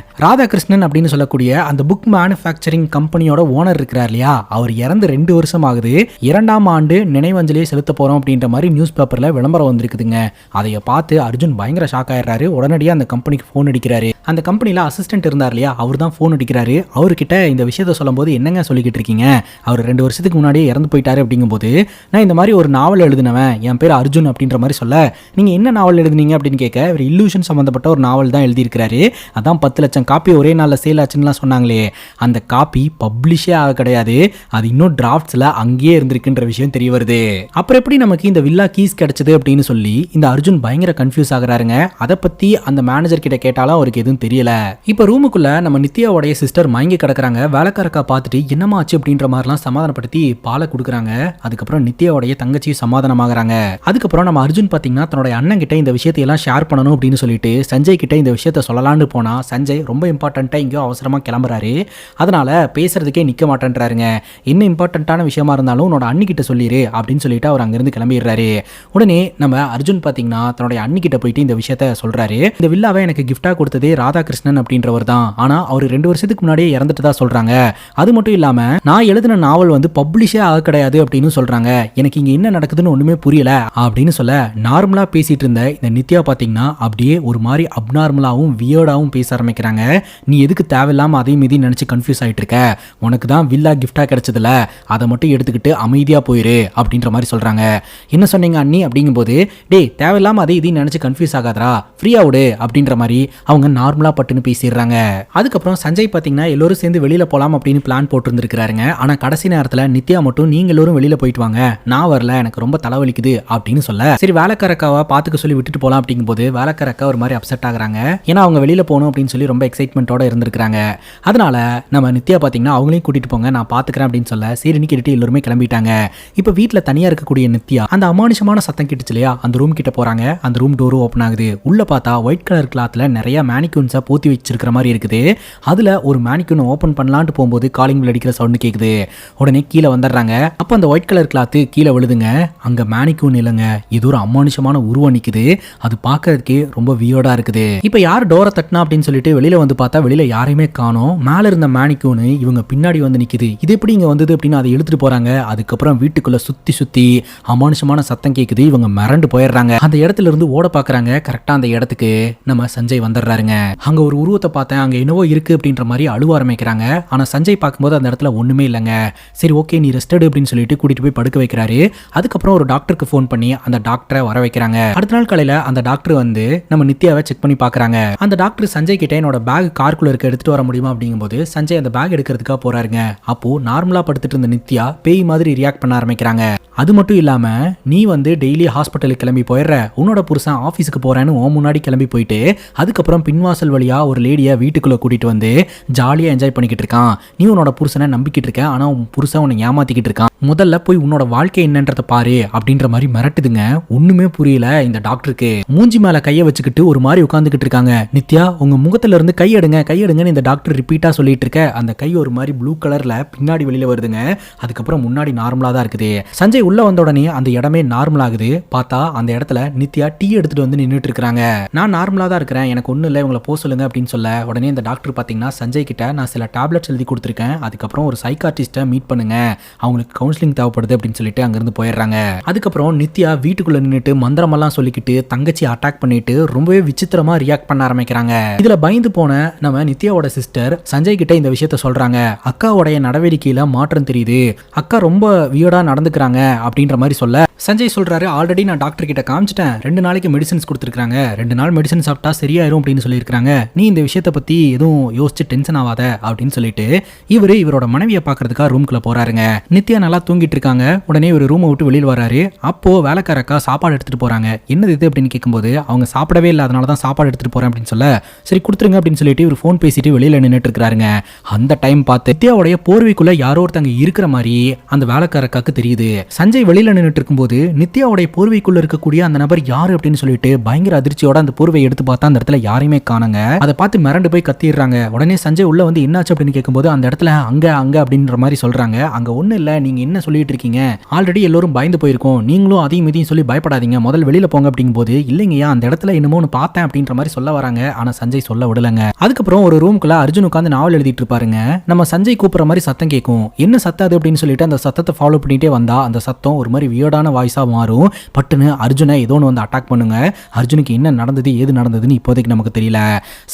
ராதாகிருஷ்ணன் அப்படின்னு சொல்லக்கூடிய அந்த புக் மேனுஃபேக்சரிங் கம்பெனியோட ஓனர் இருக்கிறார் இல்லையா, அவர் இறந்து 2 வருஷம் ஆகுது. 2ஆம் ஆண்டு நினைவஞ்சலியை செலுத்த போறோம் அப்படின்ற மாதிரி நியூஸ் பேப்பர்ல விளம்பரம் வந்திருக்குதுங்க. அதைய பார்த்து அர்ஜுன் பயங்கர ஷாக் ஆயிடுறாரு. உடனடியாக அந்த கம்பெனிக்கு போன் அடிக்கிறாரு. அந்த கம்பெனில அசிஸ்டன்ட் இருந்தார் இல்லையா, அவர் தான் போன் அடிக்கிறாரு. அவர்கிட்ட இந்த விஷயத்த சொல்லும் போது என்னங்க சொல்லிக்கிட்டு இருக்கீங்க, அவர் 2 வருஷத்துக்கு முன்னாடியே இறந்து போயிட்டாரு அப்படிங்கும்போது நான் இந்த மாதிரி ஒரு நாவல் எழுதினவன், என் பேர் அர்ஜுன் அப்படின்ற மாதிரி சொல்ல நீங்க என்ன நாவல் எழுதுனீங்க அப்படின்னு கேட்க இவர் இல்லூஷன் சம்பந்தப்பட்ட ஒரு நாவல் தான் எழுதியிருக்கிறாரு. அதான் 10 லட்சம் காப்பி ஒரே நாளில் சேல் ஆச்சுன்னு சொன்னாங்களே, அந்த காப்பி பப்ளிஷே ஆக கிடையாது, அது இன்னும் டிராஃப்ட்ஸ்ல அங்கேயே இருந்திருக்குன்ற விஷயம் தெரிய வருது. அப்புறம் எப்படி நமக்கு இந்த வில்லா கீஸ் கிடைச்சது அப்படின்னு சொல்லி இந்த அர்ஜுன் பயங்கர கன்ஃபியூஸ் ஆகுறாருங்க. அதை பத்தி அந்த மேனேஜர் கிட்ட கேட்டாலும் அவருக்கு எதுவும் தெரியல. இப்ப ரூமுக்குள்ள நம்ம நித்யாவோடைய சிஸ்டர் மயங்கி கிடக்குறாங்க. வேலைக்காரக்கா பார்த்துட்டு என்னமா ஆச்சு அப்படின்ற மாதிரிலாம் சமாதானப்படுத்தி பாலை கொடுக்குறாங்க. அதுக்கப்புறம் நித்யாவோடைய தங்கச்சி சமாதானமாகறாங்க. அதுக்கப்புறம் நம்ம அர்ஜுன் பாத்தீங்கன்னா தன்னோட அண்ணன் கிட்ட இந்த விஷயத்தை எல்லாம் ஷேர் பண்ணணும் அப்படின்னு சொல்லிட்டு சஞ்சய் கிட்ட இந்த விஷயத்த சொல்லலாம்னு போனா சஞ்சய் ரொம்ப இம்பார்ட்டன்ட்டா இங்கேயோ அவசரமா கிளம்புறாரு. அதனால பேசுறதுக்கே நிக்க மாட்டேன்றாருங்க. என்ன இம்பார்ட்டன்ட்டான விஷயமா இருந்தாலும் உன்னோட அண்ணி கிட்ட சொல்லிரு அப்படின்னு சொல்லிட்டு அவர் அங்கிருந்து கிளம்பிடுறாரு. உடனே நம்ம அர்ஜுன் பாத்தீங்கன்னா தன்னோட அண்ணி கிட்ட போயிட்டு இந்த விஷயத்த சொல்றாரு. இந்த வில்லாவை எனக்கு கிஃப்டா கொடுத்ததே ராதாகிருஷ்ணன் அப்படின்றவர் தான். ஆனா அவர் 2 வருஷத்துக்கு முன்னாடியே இறந்துட்டதா சொல்றாங்க. அது மட்டும் இல்லாம நான் எழுதின நாவல் வந்து பப்ளிஷே ஆக கிடையாது அப்படின்னு சொல்றாங்க. எனக்கு இங்க என்ன நடக்குதுன்னு ஒண்ணுமே புரியல அப்படின்னு சொல்ல நார்மலா பேசிட்டு இருந்த இந்த நித்யா பாத்தீங்கன்னா அப்படியே ஒரு மாதிரி அப்நார்மலாவும் வியர்டாவும் பேச ஆரம்பிக்கிறாங்க. நீ எதுக்கு தேவையில்லாம அதையும் மீதி நினைச்சு கன்ஃபியூஸ் ஆயிட்டு இருக்க? உனக்கு தான் வில்லா கிஃப்டா கிடைச்சதுல, அதை மட்டும் எடுத்துக்கிட்டு அமைதியா போயிரு அப்படின்ற மாதிரி சொல்றாங்க. என்ன சொன்னீங்க அண்ணி அப்படிங்கும்போது, டேய் தேவையில்லாம அதை இதையும் நினைச்சு கன்ஃபியூஸ் ஆகாதரா, ஃப்ரீயா விடு அப்படின்ற மாதிரி அவங்க நார்மலா பட்டுன்னு பேசிடுறாங்க. அதுக்கப்புறம் சஞ்சய் பாத்தீங்கன்னா எல்லாரும் சேர்ந்து வெளியில போலாம் அப்படின்னு பிளான் போட்டுருந்துருக்காருங்க. ஆனா கடைசி நேரத்துல நித்யா மட்டும் நீங்க எல்லாரும் வெளியில போயிட்டு வாங்க, நான் வரல, எனக்கு ரொம்ப தலைவலிக்குது அப்படின்னு சொல்ல, சரி வேலைக்காரக்காவை பாத்துக்க சொல்லி விட்டுட்டு போலாம் அப்படிங்கும்போது வேலைக்காரக்கா ஒரு மாதிரி அப்செட் ஆகுறாங்க. ஏன்னா அவங்க வெளியில போகணும் அப்படின்னு சொல்லி ரொம்ப எக்ஸைட்மெண்டோட இருந்திருக்காங்க. அதனால நம்ம நித்யா பாத்தீங்கன்னா அவங்களையும் கூட்டிட்டு போங்க, நான் பாத்துக்கிறேன் அப்படின்னு சொல்ல சரின்னு கேட்டுட்டு எல்லாருமே கிளம்பிட்டாங்க. இப்ப வீட்டுல தனியா இருக்கக்கூடிய நித்யா அந்த அமானுஷமான சத்தம் கிட்டுச்சு இல்லையா, அந்த ரூம் கிட்ட போறாங்க. அந்த ரூம் டோரும் ஓப்பன் ஆகுது. உள்ள பார்த்தா ஒயிட் கலர் கிளாத்ல நிறைய மேனிக்யூன்ஸை போத்தி வச்சிருக்கிற மாதிரி இருக்குது. அதுல ஒரு மேனிக்யூன் ஓப்பன் பண்ணலான்ட்டு போகும்போது காலிங் பெல் அடிக்கிற சவுண்ட் கேக்குது. உடனே கீழே வந்துடுறாங்க. அப்ப அந்த ஒயிட் கலர் கிளாத் கீழே விழுதுங்க. அங்க மேனிக்யூன் இல்லைங்க, இது ஒரு அமானுஷமான உருவம் நிக்குது. அது பார்க்கறதுக்கே ரொம்ப வியர்டா இருக்குது. இப்ப யார் டோரை தட்டினா அப்படின்னு சொல்லிட்டு வெளியில வந்து பார்த்தா வெளியில யாரையுமே காணோம். மேல இருந்த மேனிக்யூன் இவங்க பின்னாடி வந்து நிக்குது. இது எப்படி இங்க வந்தது அப்படின்னு அதை இழுத்துட்டு போறாங்க. அதுக்கப்புறம் வீட்டுக்குள்ள சுத்தி சுத்தி அமானுஷமான சத்தம் கேக்குது. இவங்க மிரண்டு போயிடுறாங்க. அந்த இடத்துல இருந்து ஓட பாக்குறாங்க. கரெக்டா அந்த இடத்துக்கு நம்ம சஞ்சய் வந்துடுறாருங்க. அங்க ஒரு உருவத்தை பார்த்தேன், அங்க என்னவோ இருக்கு அப்படின்ற மாதிரி அழுவ ஆரம்பிக்கிறாங்க. ஆனா சஞ்சய் பார்க்கும்போது அந்த இடத்துல ஒண்ணுமே இல்லைங்க. சரி ஓகே நீ ரெஸ்ட் எடு அப்படின்னு சொல்லிட்டு கூட்டிட்டு போய் படுக்க வைக்கிறாரு. அதுக்கப்புறம் ஒரு டாக்டருக்கு ஃபோன் பண்ணி அந்த டாக்டரை வர வைக்கிறாங்க. அடுத்த நாள் காலையில அந்த டாக்டர் வந்து நம்ம நித்யாவை செக் பண்ணி பாக்குறாங்க. அந்த டாக்டர் சஞ்சய் கிட்ட என்னோட பேக் கார்க்குள்ள இருக்க எடுத்துட்டு வர முடியுமா அப்படிங்கும்போது சஞ்சய் அந்த பேக் எடுக்கிறதுக்காக போறாருங்க. அப்போ நார்மலா படுத்துட்டு இருந்த நித்யா பேய் மாதிரி ரியாக்ட் பண்ண ஆரம்பிக்கிறாங்க. அது மட்டும் இல்லாம நீ வந்து டெய்லி ஹாஸ்பிட்டலுக்கு கிளம்பி போயிடுற, உன்னோட புருஷன் ஆஃபீஸுக்கு போறேன்னு உன் முன்னாடி கிளம்பி போயிட்டு அதுக்கப்புறம் பின்வாசல் வழியா ஒரு லேடியை வீட்டுக்குள்ள கூட்டிட்டு வந்து ஜாலியா என்ஜாய் பண்ணிக்கிட்டு இருக்கான். நீ உன்னோட புருஷனை நம்பிக்கிட்டு இருக்க, ஆனா உன் புருஷன் உன்னை ஏமாத்திக்கிட்டு இருக்கான். முதல்ல போய் உன்னோட வாழ்க்கை என்னன்றத பாரு அப்படின்ற மாதிரி மிரட்டுதுங்க. ஒண்ணுமே புரியல இந்த டாக்டருக்கு. மூஞ்சி மேல கையை வச்சுக்கிட்டு ஒரு மாதிரி உட்காந்துக்கிட்டு இருக்காங்க. நித்யா உங்க முகத்துல இருந்து கையெடுங்கன்னு இந்த டாக்டர் ரிப்பீட்டா சொல்லிட்டு இருக்க. அந்த கை ஒரு மாதிரி ப்ளூ கலர்ல பின்னாடி வெளியில வருதுங்க. அதுக்கப்புறம் முன்னாடி நார்மலா தான் இருக்குது. சஞ்சய் உள்ள வந்த உடனே அந்த இடமே நார்மல் ஆகுது. பார்த்தா அந்த இடத்துல நித்யா டீ எடுத்துட்டு வந்து நின்றுட்டு இருக்காங்க. நான் நார்மலா தான் இருக்கிறேன், எனக்கு ஒன்றும் இல்லை, இவங்களை போக சொல்லுங்க அப்படின்னு சொல்ல உடனே இந்த டாக்டர் பார்த்தீங்கன்னா சஞ்சய் கிட்ட நான் சில டேப்லெட்ஸ் எழுதி கொடுத்துருக்கேன், அதுக்கப்புறம் ஒரு சைக்காட்ரிஸ்ட்டை மீட் பண்ணுங்க, அவங்களுக்கு கவுன்சிலிங் தேவைப்படுது அப்படின்னு சொல்லிட்டு அங்கிருந்து போயிடுறாங்க. அதுக்கப்புறம் நித்யா வீட்டுக்குள்ள நின்றுட்டு மந்திரமெல்லாம் சொல்லிக்கிட்டு தங்கச்சி அட்டாக் பண்ணிட்டு ரொம்பவே விசித்திரமா ரியாக்ட் பண்ண ஆரம்பிக்கிறாங்க. இதுல பயந்து போன நம்ம நித்யாவோட சிஸ்டர் சஞ்சய் கிட்ட இந்த விஷயத்த சொல்றாங்க. அக்காவோடைய நடவடிக்கையில மாற்றம் தெரியுது, அக்கா ரொம்ப வியர்டா நடந்துக்கிறாங்க அப்படின்ற மாதிரி சொல்ல சஞ்சய் சொல்றாரு, ஆல்ரெடி நான் டாக்டர் கிட்ட காமிச்சிட்டேன், 2 நாளைக்கு மெடிசன்ஸ் கொடுத்துருக்காங்க, 2 நாள் மெடிசன் சாப்பிட்டா சரியாயிரும் அப்படின்னு சொல்லியிருக்காங்க, நீ இந்த விஷயத்தை பத்தி எதுவும் யோசிச்சு டென்ஷன் ஆகாத அப்படின்னு சொல்லிட்டு இவரோட மனைவியை பாக்குறதுக்காக ரூம்குள்ள போறாருங்க. நித்யா நல்லா தூங்கிட்டு இருக்காங்க. உடனே ஒரு ரூமை விட்டு வெளியில் வராரு. அப்போ வேலைக்காரக்கா சாப்பாடு எடுத்துட்டு போறாங்க. என்னது இது அப்படின்னு கேட்கும்போது அவங்க சாப்பிடவே இல்லை, அதனால தான் சாப்பாடு எடுத்துட்டு போறேன் அப்படின்னு சொல்ல சரி கொடுத்துருங்க அப்படின்னு சொல்லிட்டு இவர் ஃபோன் பேசிட்டு வெளியில நின்றுட்டு இருக்காருங்க. அந்த டைம் பார்த்து நித்யாவுடைய போர்வைக்குள்ள யாரோ ஒருத்தங்க இருக்கிற மாதிரி அந்த வேலைக்காரக்காக்கு தெரியுது. சஞ்சய் வெளியில நின்றுட்டு இருக்கும்போது நித்யாவுடைய போர்வைக்குள்ள இருக்கக்கூடிய அந்த நபர் யாரு அப்படின்னு சொல்லிட்டு பயங்கர அதிர்ச்சியோட அந்த போர்வையை எடுத்து பார்த்தா அந்த இடத்துல யாரையுமே காணுங்க. அதை பார்த்து மிரண்டு போய் கத்திடுறாங்க. உடனே சஞ்சய் உள்ள வந்து என்னாச்சு அப்படின்னு கேட்கும்போது அந்த இடத்துல அங்க அப்படின்ற மாதிரி சொல்றாங்க. அங்க ஒண்ணு இல்ல, நீங்க என்ன சொல்லிட்டு இருக்கீங்க, ஆல்ரெடி எல்லாரும் பயந்து போயிருக்கோம், நீங்களும் அதையும் இதையும் சொல்லி பயப்படாதீங்க, முதல்ல வெளியில போங்க அப்படிங்கும்போது இல்லைங்கய்யா அந்த இடத்துல என்னமோ பார்த்தேன் அப்படின்ற மாதிரி சொல்ல வராங்க. ஆனா சஞ்சய் சொல்ல விடலங்க. அதுக்கப்புறம் ஒரு ரூம்குள்ள அர்ஜுன் உட்காந்து நாவல் எழுதிட்டு இருப்பாருங்க. நம்ம சஞ்சய் கூப்பிடுற மாதிரி சத்தம் கேட்கும். என்ன சத்தம் அது அப்படின்னு சொல்லிட்டு அந்த சத்தத்தை ஃபாலோ பண்ணிட்டே வந்தா அந்த சத்தம் ஒரு மாதிரி வியர்டான வாய்ஸா மாறும். பட்டுன்னு அர்ஜுனை ஏதோ ஒன்று வந்து அட்டாக் பண்ணுங்க. அர்ஜுனுக்கு என்ன நடந்தது ஏது நடந்ததுன்னு இப்போதைக்கு நமக்கு தெரியல.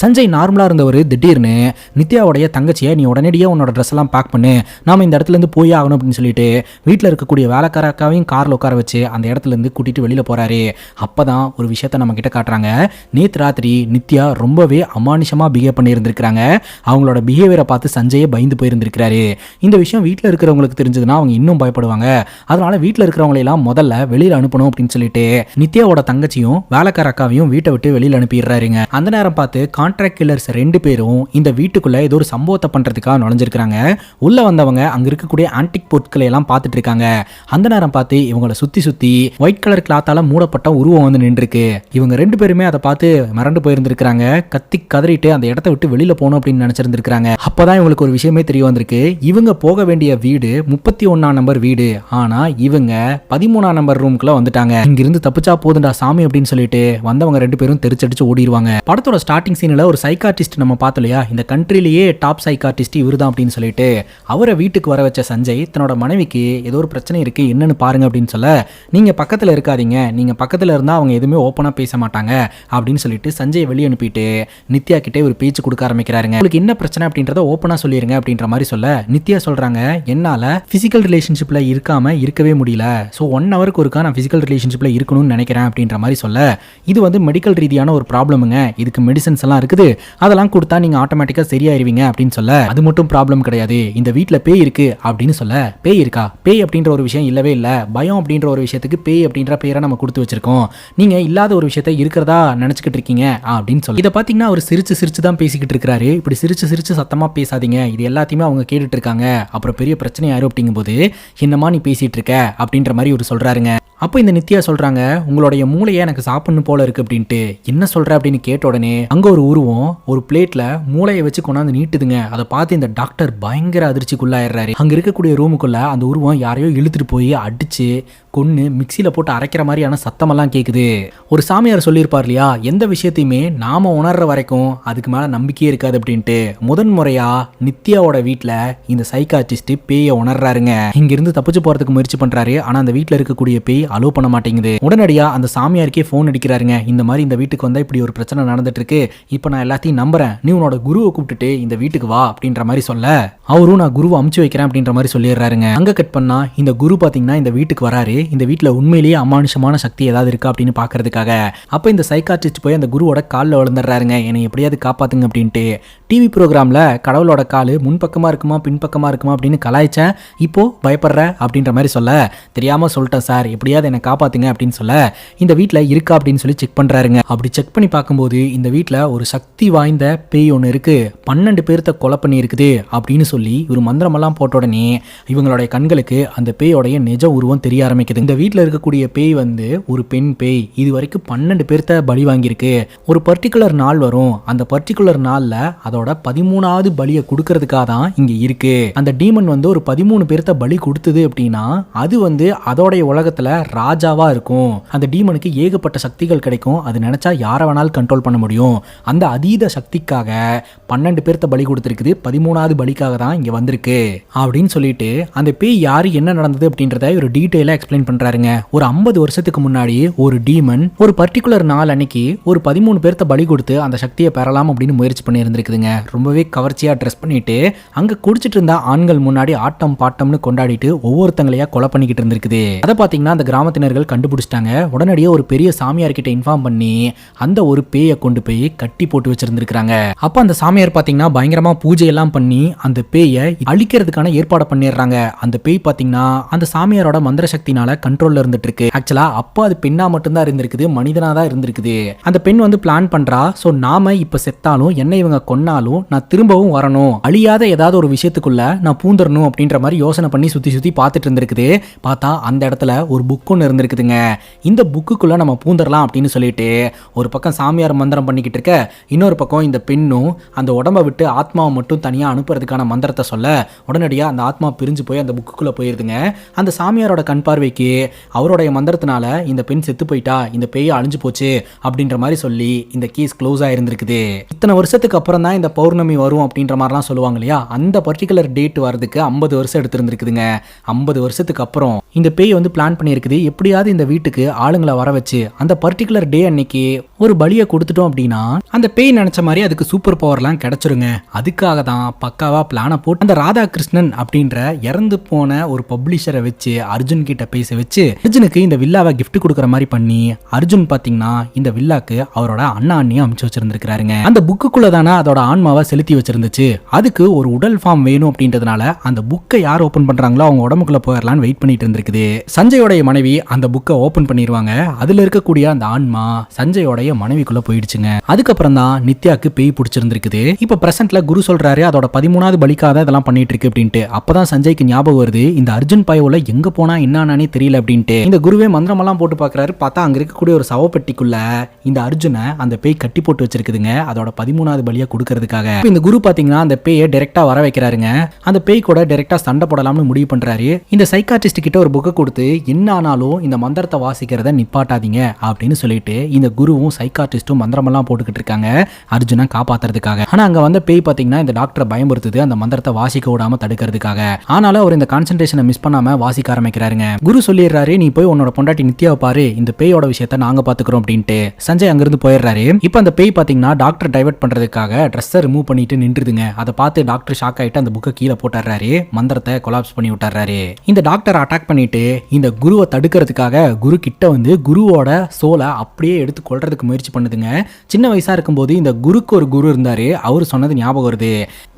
சஞ்சய் நார்மலா இருந்தவர் திடீர்னு நித்யாவுடைய தங்கச்சியை நீ உடனடியாக உன்னோட ட்ரெஸ் எல்லாம் பேக் பண்ணு, நாம இந்த இடத்துல இருந்து போய் ஆகணும் அப்படின்னு சொல்லிட்டு முடிச்சுட்டு வீட்டில் இருக்கக்கூடிய வேலைக்கார அக்காவையும் காரில் உட்கார வச்சு அந்த இடத்துல இருந்து கூட்டிட்டு வெளியில போறாரு. அப்பதான் ஒரு விஷயத்த நம்ம கிட்ட காட்டுறாங்க. நேத்து ராத்திரி நித்யா ரொம்பவே அமானுஷமா பிஹேவ் பண்ணி இருந்திருக்காங்க. அவங்களோட பிஹேவியரை பார்த்து சஞ்சயே பயந்து போயிருந்திருக்காரு. இந்த விஷயம் வீட்டில் இருக்கிறவங்களுக்கு தெரிஞ்சதுன்னா அவங்க இன்னும் பயப்படுவாங்க. அதனால வீட்டில் இருக்கிறவங்களை எல்லாம் முதல்ல வெளியில அனுப்பணும் அப்படின்னு சொல்லிட்டு நித்யாவோட தங்கச்சியும் வேலைக்கார அக்காவையும் வீட்டை விட்டு வெளியில அனுப்பிடுறாருங்க. அந்த நேரம் பார்த்து கான்ட்ராக்ட் கில்லர்ஸ் 2 பேரும் இந்த வீட்டுக்குள்ள ஏதோ ஒரு சம்பவத்தை பண்றதுக்காக நுழைஞ்சிருக்காங்க. உள்ள வந்தவங்க அங்க இருக்கக்கூடிய ஆன்டிக் பொருட்களை எல்லாம் பார்த்துட்டு இருக்காங்க. அந்த நேரம் பார்த்து இவங்களை சுத்தி சுத்தி ஒயிட் கலர் கிளாத்தால மூடப்பட்ட உருவம் வந்து நின்றுருக்கு. இவங்க 2 பேருமே அதை பார்த்து மிரண்டு போயிருந்திருக்காங்க. கத்தி கதறிட்டு அந்த இடத்தை விட்டு வெளியில போகணும் அப்படின்னு நினைச்சிருந்திருக்காங்க. அப்பதான் இவங்களுக்கு ஒரு விஷயமே தெரிய வந்திருக்கு. இவங்க போக வேண்டிய வீடு 31ஆம் நம்பர் வீடு. ஆனா இவங்க 13ஆம் நம்பர் ரூம்குள்ள வந்துட்டாங்க. இங்கிருந்து தப்பிச்சா போதுண்டா சாமி அப்படின்னு சொல்லிட்டு வந்தவங்க 2 பேரும் தெரிச்சடிச்சு ஓடிடுவாங்க. படத்தோட ஸ்டார்டிங் சீன்ல ஒரு சைக்கார்டிஸ்ட் நம்ம பார்த்தோம் இல்லையா, இந்த கண்ட்ரிலேயே டாப் சைக்கார்டிஸ்ட் இவர்தான் அப்படின்னு சொல்லிட்டு அவரை வீட்டுக்கு வர வச்ச சஞ்சய் தன்னோட மனைவிக்கு ஏதோ ஒரு பிரச்சனை இருக்கு என்னன்னு பாருங்க அப்படின்னு சொல்ல, நீங்க பக்கத்துல இருக்காதீங்க, நீங்க பக்கத்துல இருந்தா அவங்க எதுவுமே ஓப்பனா பேச மாட்டாங்க அப்படின்னு சொல்லிட்டு சஞ்சய் வெளியே அனுப்பிட்டு நித்யா கிட்டே ஒரு பேச்சு கொடுக்க ஆரம்பிக்கிறாருங்க. உங்களுக்கு என்ன பிரச்சனை அப்படின்றத ஓப்பனா சொல்லிருங்க அப்படின்ற மாதிரி சொல்ல, நித்யா சொல்றாங்க என்னால பிசிக்கல் ரிலேஷன்ஷிப்ல இருக்காம இருக்கவே முடியல. ஸோ 1 ஹவருக்கு ஒருக்கா நான் பிசிக்கல் ரிலேஷன்ஷிப்ல இருக்கணும்னு நினைக்கிறேன் அப்படின்ற மாதிரி சொல்ல, இது வந்து மெடிக்கல் ரீதியான ஒரு ப்ராப்ளமுங்க, இதுக்கு மெடிசன்ஸ் எல்லாம் இருக்குது, அதெல்லாம் கொடுத்தா நீங்க ஆட்டோமேட்டிக்கா சரியாயிருவீங்க அப்படின்னு சொல்ல, அது மட்டும் ப்ராப்ளம் கிடையாது, இந்த வீட்டில் பேய் இருக்கு அப்படின்னு சொல்ல, பேய் இருக்கா, பேய் அப்படின்ற ஒரு விஷயம் இல்லவே இல்லை, பயம் அப்படின்ற ஒரு விஷயத்துக்கு பேய் அப்படின்ற பேரை நம்ம கொடுத்து வச்சிருக்கோம், நீங்க இல்லாத ஒரு விஷயத்த இருக்கிறதா நினைச்சுக்கிட்டு இருக்கீங்க அப்படின்னு சொல்லி இதை பார்த்தீங்கன்னா அவர் சிரிச்சு சிரிச்சு தான் பேசிக்கிட்டு இருக்காரு. இப்படி சிரிச்சு சிரிச்சு சத்தமா பேசாதீங்க, இது எல்லாத்தையுமே அவங்க கேட்டுட்டு இருக்காங்க, அப்புறம் பெரிய பிரச்சனை யாரும் அப்படிங்கும்போது என்னமா நீ பேசிட்டு இருக்க அப்படின்ற மாதிரி ஒரு சொல்றாருங்க. அப்போ இந்த நித்யா சொல்றாங்க உங்களுடைய மூளையை எனக்கு சாப்பிடணும் போல இருக்கு அப்படின்ட்டு. என்ன சொல்ற அப்படின்னு கேட்ட உடனே அங்க ஒரு உருவம் ஒரு பிளேட்ல மூளையை வச்சு கொண்டாந்து நீட்டுதுங்க. அதை பார்த்து இந்த டாக்டர் பயங்கர அதிர்ச்சிக்குள்ளாயிடுறாரு. அங்க இருக்கக்கூடிய ரூமுக்குள்ள அந்த உருவம் யாரையோ இழுத்துட்டு போய் அடிச்சு கொன்னு மிக்சியில போட்டு அரைக்கிற மாதிரியான சத்தமெல்லாம் கேட்குது. ஒரு சாமியார் சொல்லியிருப்பார் இல்லையா, எந்த விஷயத்தையுமே நாம உணர்ற வரைக்கும் அதுக்கு மேல நம்பிக்கையே இருக்காது அப்படின்ட்டு. முதன்முறையா நித்யாவோட வீட்டுல இந்த சைக்காட்ரிஸ்ட் பேயை உணர்றாருங்க. இங்க இருந்து தப்பிச்சு போறதுக்கு முயற்சி பண்றாரு. ஆனா அந்த வீட்டுல இருக்கக்கூடிய பேய் அலோ பண்ண மாட்டேங்குது. உடனடியா அந்த சாமியாருக்கே போன் அடிக்கிறாருங்க. இந்த மாதிரி இந்த வீட்டுக்கு வந்தா இப்படி ஒரு பிரச்சனை நடந்துட்டு இருக்கு, இப்ப நான் எல்லாத்தையும் நம்புறேன், நீ உன்னோட குருவை கூப்பிட்டுட்டு இந்த வீட்டுக்கு வா அப்படின்ற மாதிரி சொல்ல, அவரும் நான் குருவை அமுச்சு வைக்கிறேன் அப்படின்ற மாதிரி சொல்லிடுறாருங்க. அங்க கட் பண்ணா இந்த குரு பாத்தீங்கன்னா இந்த வீட்டுக்கு வராரு. இந்த வீட்டுல உண்மையிலேயே அமானுஷமான சக்தி ஏதாவது இருக்கா அப்படின்னு பாக்குறதுக்காக. அப்ப இந்த சைக்காட்ரிஸ்ட் போய் அந்த குருவோட காலில் விழுந்துடுறாருங்க, என்னை எப்படியாவது காப்பாத்துங்க அப்படின்ட்டு. டிவி ப்ரோக்ராம்ல கடவுளோட காலு முன்பக்கமா இருக்குமா பின்பக்கமா இருக்குமா அப்படின்னு கலாய்ச்சேன், இப்போ பயப்படுற அப்படின்ற மாதிரி சொல்ல, தெரியாம சொல்லிட்டேன் சார், எப்படியாவது என்னை காப்பாத்துங்க அப்படின்னு சொல்ல, இந்த வீட்டுல இருக்கா அப்படின்னு சொல்லி செக் பண்றாருங்க. அப்படி செக் பண்ணி பார்க்கும்போது இந்த வீட்டுல ஒரு சக்தி வாய்ந்த பேய் ஒன்று இருக்கு, 12 பேர்த்த கொலை பண்ணி இருக்குது அப்படின்னு சொல்லி ஒரு மந்திரமெல்லாம் போட்ட உடனே இவங்களுடைய கண்களுக்கு அந்த பேயோடைய நிஜ உருவம் தெரிய ஆரம்பிக்குது. இந்த வீட்டில் இருக்கக்கூடிய பேய் வந்து ஒரு பெண் பேய். இது வரைக்கும் 12 பேர்த்த பலி வாங்கியிருக்கு. ஒரு பர்டிகுலர் நாள் வரும், அந்த பர்டிகுலர் நாள்ல அதோட 13வது பலியை கொடுக்கறதுக்காக தான் இங்க இருக்கு. அந்த டீமன் வந்து ஒரு 13 பேர்த்த பலி கொடுத்தது அப்படின்னா அது வந்து அதோடைய உலகத்துல ராஜாவா இருக்கும். அந்த டீமனுக்கு ஏகப்பட்ட சக்திகள் கிடைக்கும், அது நினைச்சா யாரை வேணாலும் கண்ட்ரோல் பண்ண முடியும். அந்த அதீத சக்திக்காக 12 பேர்த்த பலி கொடுத்திருக்குது, 13வது பலிக்காக தான் இங்க வந்திருக்கு அப்படின்னு சொல்லிட்டு அந்த பேய் யாரு என்ன நடந்தது அப்படின்றத ஒரு டீடைலா எக்ஸ்பிளைன் பண்றாருங்க. ஒரு 50 வருஷத்துக்கு முன்னாடி ஒரு டீமன் ஒரு பர்டிகுலர் நாள் அன்னைக்கு ஒரு 13 பேர்த்த பலி கொடுத்து அந்த சக்தியை பெறலாம் அப்படின்னு முயற்சி பண்ணி இருந்திருக்குதுங்க. ரொம்பவே கவர்ச்சியா ட்ரெஸ் பண்ணிட்டு அங்க குடிச்சிட்டு இருந்த ஆண்கள் முன்னாடி ஆட்டம் பாட்டம்னு கொண்டாடிட்டு ஒவ்வொருத்தங்களையா கொலை பண்ணிக்கிட்டு இருந்திருக்குது. அதை பாத்தீங்கன்னா அந்த கிராமத்தினர்கள் கண்டுபிடிச்சிட்டாங்க. உடனடியே ஒரு பெரிய சாமியார் கிட்ட இன்ஃபார்ம் பண்ணி அந்த ஒரு பேயை கொண்டு போய் கட்டி போட்டு வச்சிருந்திருக்காங்க. அப்ப அந்த சாமியார் பாத்தீங்கன்னா பயங்கரமா பூஜை எல்லாம் பண்ணி அந்த பேயை அழிக்கிறதுக்கான ஏற்பாடு பண்ணிடுறாங்க. அந்த பேய் பாத்தீங்கன்னா அந்த சாமியாரோட மந்திர சக்தினால கண்ட்ரோல்ல இருந்துட்டு இருக்கு. ஆக்சுவலா அப்போ அது பெண்ணா மட்டும்தான் இருந்திருக்குது, மனிதனா தான் இருந்திருக்குது. அந்த பெண் வந்து பிளான் பண்றா, சோ நாம இப்ப செத்தாலும் என்ன இவங்க கொன்னாலும் நான் திரும்பவும் வரணும், அழியாத ஏதாவது ஒரு விஷயத்துக்குள்ள நான் பூந்தரணும் அப்படின்ற மாதிரி யோசனை பண்ணி சுத்தி சுத்தி பார்த்துட்டு இருந்திருக்குது. பார்த்தா அந்த இடத்துல ஒரு புக் ஒன்று இருந்திருக்குதுங்க. இந்த புக்குக்குள்ள நம்ம பூந்தரலாம் அப்படின்னு சொல்லிட்டு ஒரு பக்கம் சாமியார் மந்திரம் பண்ணிக்கிட்டு இருக்க, இன்னொரு பக்கம் இந்த பெண்ணும் அந்த உடம்பை விட்டு ஆத்மாவை மட்டும் தனியா அனுப்புறதுக்கான மந்திரத்தை சொல்ல, உடனடியா அந்த ஆத்மா பிரிஞ்சு போய் அந்த புக்குக்குள்ள போயிருதுங்க. அந்த சாமியாரோட கண் பார்வைக்கு அவருடைய மந்திரத்தினால இந்த பெண் செத்து போயிட்டா, இந்த பேய் அழிஞ்சு போச்சு அப்படின்ற மாதிரி சொல்லி இந்த கேஸ் க்ளோஸ் ஆயிருந்திருக்குது. இத்தனை வருஷத்துக்கு அப்புறம் தான் இந்த பௌர்ணமி வரும் அப்படின்ற மாதிரிலாம் சொல்லுவாங்க இல்லையா, அந்த பர்டிகுலர் டேட் வரதுக்கு 50 வருஷம் எடுத்திருந்திருக்குதுங்க. 50 வருஷத்துக்கு அப்புறம் இந்த பேய் வந்து பிளான் பண்ணியிருக்குது, எப்படியாவது இந்த வீட்டுக்கு ஆளுங்களை வர வச்சு அந்த பர்டிகுலர் டே அன்னைக்கு ஒரு பலியை கொடுத்துட்டோம் அப்படின்னா அந்த பேய் நினைச்ச மாதிரி அதுக்கு சூப்பர் பவர்லாம் கிடைச்சிருங்க. அதுக்காக தான் பக்காவா பிளானை போட்டு அந்த ராதாகிருஷ்ணன் அப்படின்ற இறந்து போன ஒரு பப்ளிஷரை வச்சு அர்ஜுன் கிட்ட பேச வச்சு அர்ஜுனுக்கு இந்த வில்லாவை கிஃப்ட் கொடுக்குற மாதிரி பண்ணி அர்ஜுன் பாத்தீங்கன்னா இந்த வில்லாக்கு அவரோட அண்ணா அண்ணியும் அமைச்சு வச்சிருந்திருக்காருங்க. அந்த புக்குக்குள்ள தானே அதோட ஆன்மாவை செலுத்தி வச்சிருந்துச்சு. அதுக்கு ஒரு உடல் ஃபார்ம் வேணும் அப்படின்றதுனால அந்த புக்கை யார் ஓபன் பண்றாங்களோ அவங்க உடம்புக்குள்ள போயிடலான்னு வெயிட் பண்ணிட்டு இருந்திருக்குது. சஞ்சயோடைய மனைவி அந்த புக்கை ஓபன் பண்ணிடுவாங்க. அதுல இருக்கக்கூடிய அந்த ஆன்மா சஞ்சயோடைய மனைவிக்குள்ள போயிடுச்சுங்க. அதுக்கப்புறம் தான் நித்யாக்கு பேய் பிடிச்சிருந்திருக்குது. இப்ப பிரசன்ட்ல குரு சொல்றாரு அதோட 13வது பலிக்காக இதெல்லாம் பண்ணிட்டு இருக்கு அப்படின்ட்டு. அப்பதான் சஞ்சய்க்கு ஞாபகம் வருது இந்த அர்ஜுன் பயவுல எங்க போனா என்னன்னு தெரியல அப்படின்ட்டு. இந்த குருவே மந்திரமெல்லாம் போட்டு பாக்குறாரு. பார்த்தா அங்க இருக்கக்கூடிய ஒரு சவப்பெட்டிக்குள்ள இந்த அர்ஜுனை அந்த பேய் கட்டி போட்டு வச்சிருக்குதுங்க. அதோட 13வது பலியா கொடுக்கறதுக்காக. இந்த குரு பாத்தீங்கன்னா அந்த பேயை டைரக்டா வர வைக்கிறாருங்க. அந்த பேய் கூட டைரக்டா சண்டை போடலாம்னு முடிவு பண்றாரு. இந்த சைக்காட்ரிஸ்ட் கிட்ட ஒரு புக்கை கொடுத்து என்ன ஆனாலும் இந்த மந்திரத்தை வாசிக்கிறத நிப்பாட்டாதீங்க அப்படின்னு சொல்லிட்டு இந்த குருவும் சைக்காட்ரிஸ்டும் மந்திரமெல்லாம் போட்டுக்கிட்டு இருக்காங்க அர்ஜுனை காப்பாத்துறதுக்காக. ஆனா அங்க வந்த பேய் பாத்தீங்கன்னா இந்த டாக்டரை பயமுறுத்துது அந்த மந்திரத்தை வாசிக்க விடாம தடுக்கிறதுக்காக. ஆனாலும் அவர் இந்த கான்சென்ட்ரேஷனை மிஸ் பண்ணாம வாசிக்க ஆரம்பிக்கிறாருங்க. குரு சொல்லிடுறாரு நீ போய் உன்னோட பொண்டாட்டி நித்யாவை பாரு, இந்த பேயோட விஷயத்த நாங்க பாத்துக்கிறோம் அப்படின்ட்டு. சஞ்சய் அங்கிருந்து போயிடுறாரு. இப்ப அந்த பேய் பாத்தீங்கன்னா டாக்டர் டைவர்ட் பண்றதுக்காக ட்ரெஸ்ஸை ரிமூவ் பண்ணிட்டு நின்றுதுங்க. அதை பார்த்து டாக்டர் ஷாக் ஆயிட்டு அந்த புக்கை கீழே போட்டுறாரு. மந்திரத்தை கொலாப்ஸ் பண்ணி விட்டுறாரு. இந்த டாக்டர் அட்டாக் பண்ணிட்டு இந்த குருவை தடுக்கிறதுக்காக குரு கிட்ட வந்து குருவோட சோலை அப்படியே எடுத்து கொள்றதுக்கு முயற்சி பண்ணுதுங்க. சின்ன வயசா இருக்கும்போது இந்த குருக்கு ஒரு குரு இருந்தாரு. அவர் சொன்னது ஞாபகம் வருது.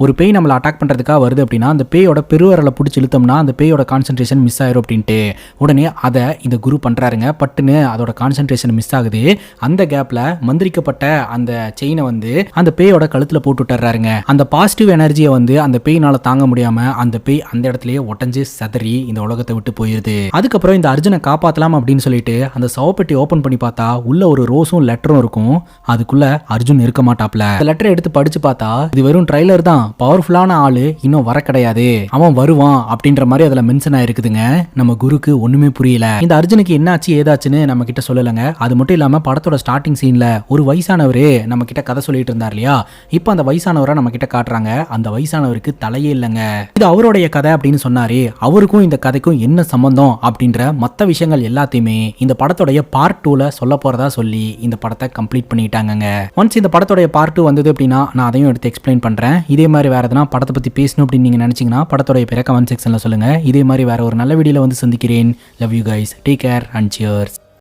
ஒரு பேய் நம்மளை அட்டாக் பண்றதுக்காக வருது அப்படின்னா அந்த பேயோட பெருவரலை பிடிச்சி இழுத்தோம்னா அந்த பேயோட கான்சென்ட்ரேஷன் மிஸ் ஆயிரும் அப்படின்ட்டு. உடனே அதை இந்த குரு பண்றாருங்க. பட்டுன்னு அதோட கான்சென்ட்ரேஷன் மிஸ் ஆகுது. அந்த கேப்ல மந்திரிக்கப்பட்ட அந்த செயினை வந்து அந்த பேயோட கழுத்துல போட்டு விட்டுறாருங்க. அந்த பாசிட்டிவ் எனர்ஜியை வந்து அந்த பேய்னால தாங்க முடியாம அந்த பேய் அந்த இடத்துலயே ஒட்டஞ்சு சதறி இந்த உலகத்தை விட்டு போயிருது. அதுக்கப்புறம் இந்த அர்ஜுனை காப்பாத்தலாம் அப்படின்னு சொல்லிட்டு அந்த சவப்பெட்டி ஓபன் பண்ணி பார்த்தா உள்ள ஒரு ரோஸும் லெட்டரும் இருக்கும். அதுக்குள்ள அர்ஜுன் இருக்க மாட்டாப்ல. அந்த லெட்டரை எடுத்து படிச்சு பார்த்தா இது வெறும் ட்ரைலர் தான், பவர்ஃபுல்லான ஆளு இன்னும் வர கிடையாது, அவன் வருவான் அப்படின்ற மாதிரி அதுல மென்ஷன் ஆயிருக்குதுங்க. நம்ம குருக்கு ஒண்ணுமே புரியல. இந்த அர்ஜுனுக்கு என்னாச்சு ஏதாச்சுன்னு நம்ம கிட்ட சொல்லலங்க. அது மட்டும் இல்லாம படத்தோட ஸ்டார்டிங் சீன்ல ஒரு வயசானவரு நம்ம கிட்ட கதை சொல்லிட்டு இருந்தார் இல்லையா, இப்ப அந்த வயசானவரை நம்ம கிட்ட காட்டுறாங்க. அந்த வயசானவருக்கு தலையே இல்லைங்க. இது அவருடைய கதை அப்படின்னு சொன்னாரு. அவருக்கும் இந்த கதைக்கும் என்ன சம்பந்தம் அப்படின்ற மற்ற விஷயங்கள் எல்லாத்தையுமே இந்த படத்தோடைய பார்ட் 2ல சொல்ல போறதா சொல்லி இந்த படத்தை கம்ப்ளீட் பண்ணிட்டாங்க. ஒன்ஸ் இந்த படத்தோடைய பார்ட் 2 வந்தது அப்படின்னா நான் அதையும் எடுத்து எக்ஸ்பிளைன் பண்றேன். இதே மாதிரி வேற எதனா படத்தை பத்தி பேசணும் அப்படின்னு நீங்க நினைச்சீங்கன்னா படத்தோடைய பேரை கமெண்ட் செக்ஷன்ல சொல்லுங்க. இதே மாதிரி வேற ஒரு நல்ல வீடியோல வந்து சந்திக்கிறேன். Love you guys, take care and cheers.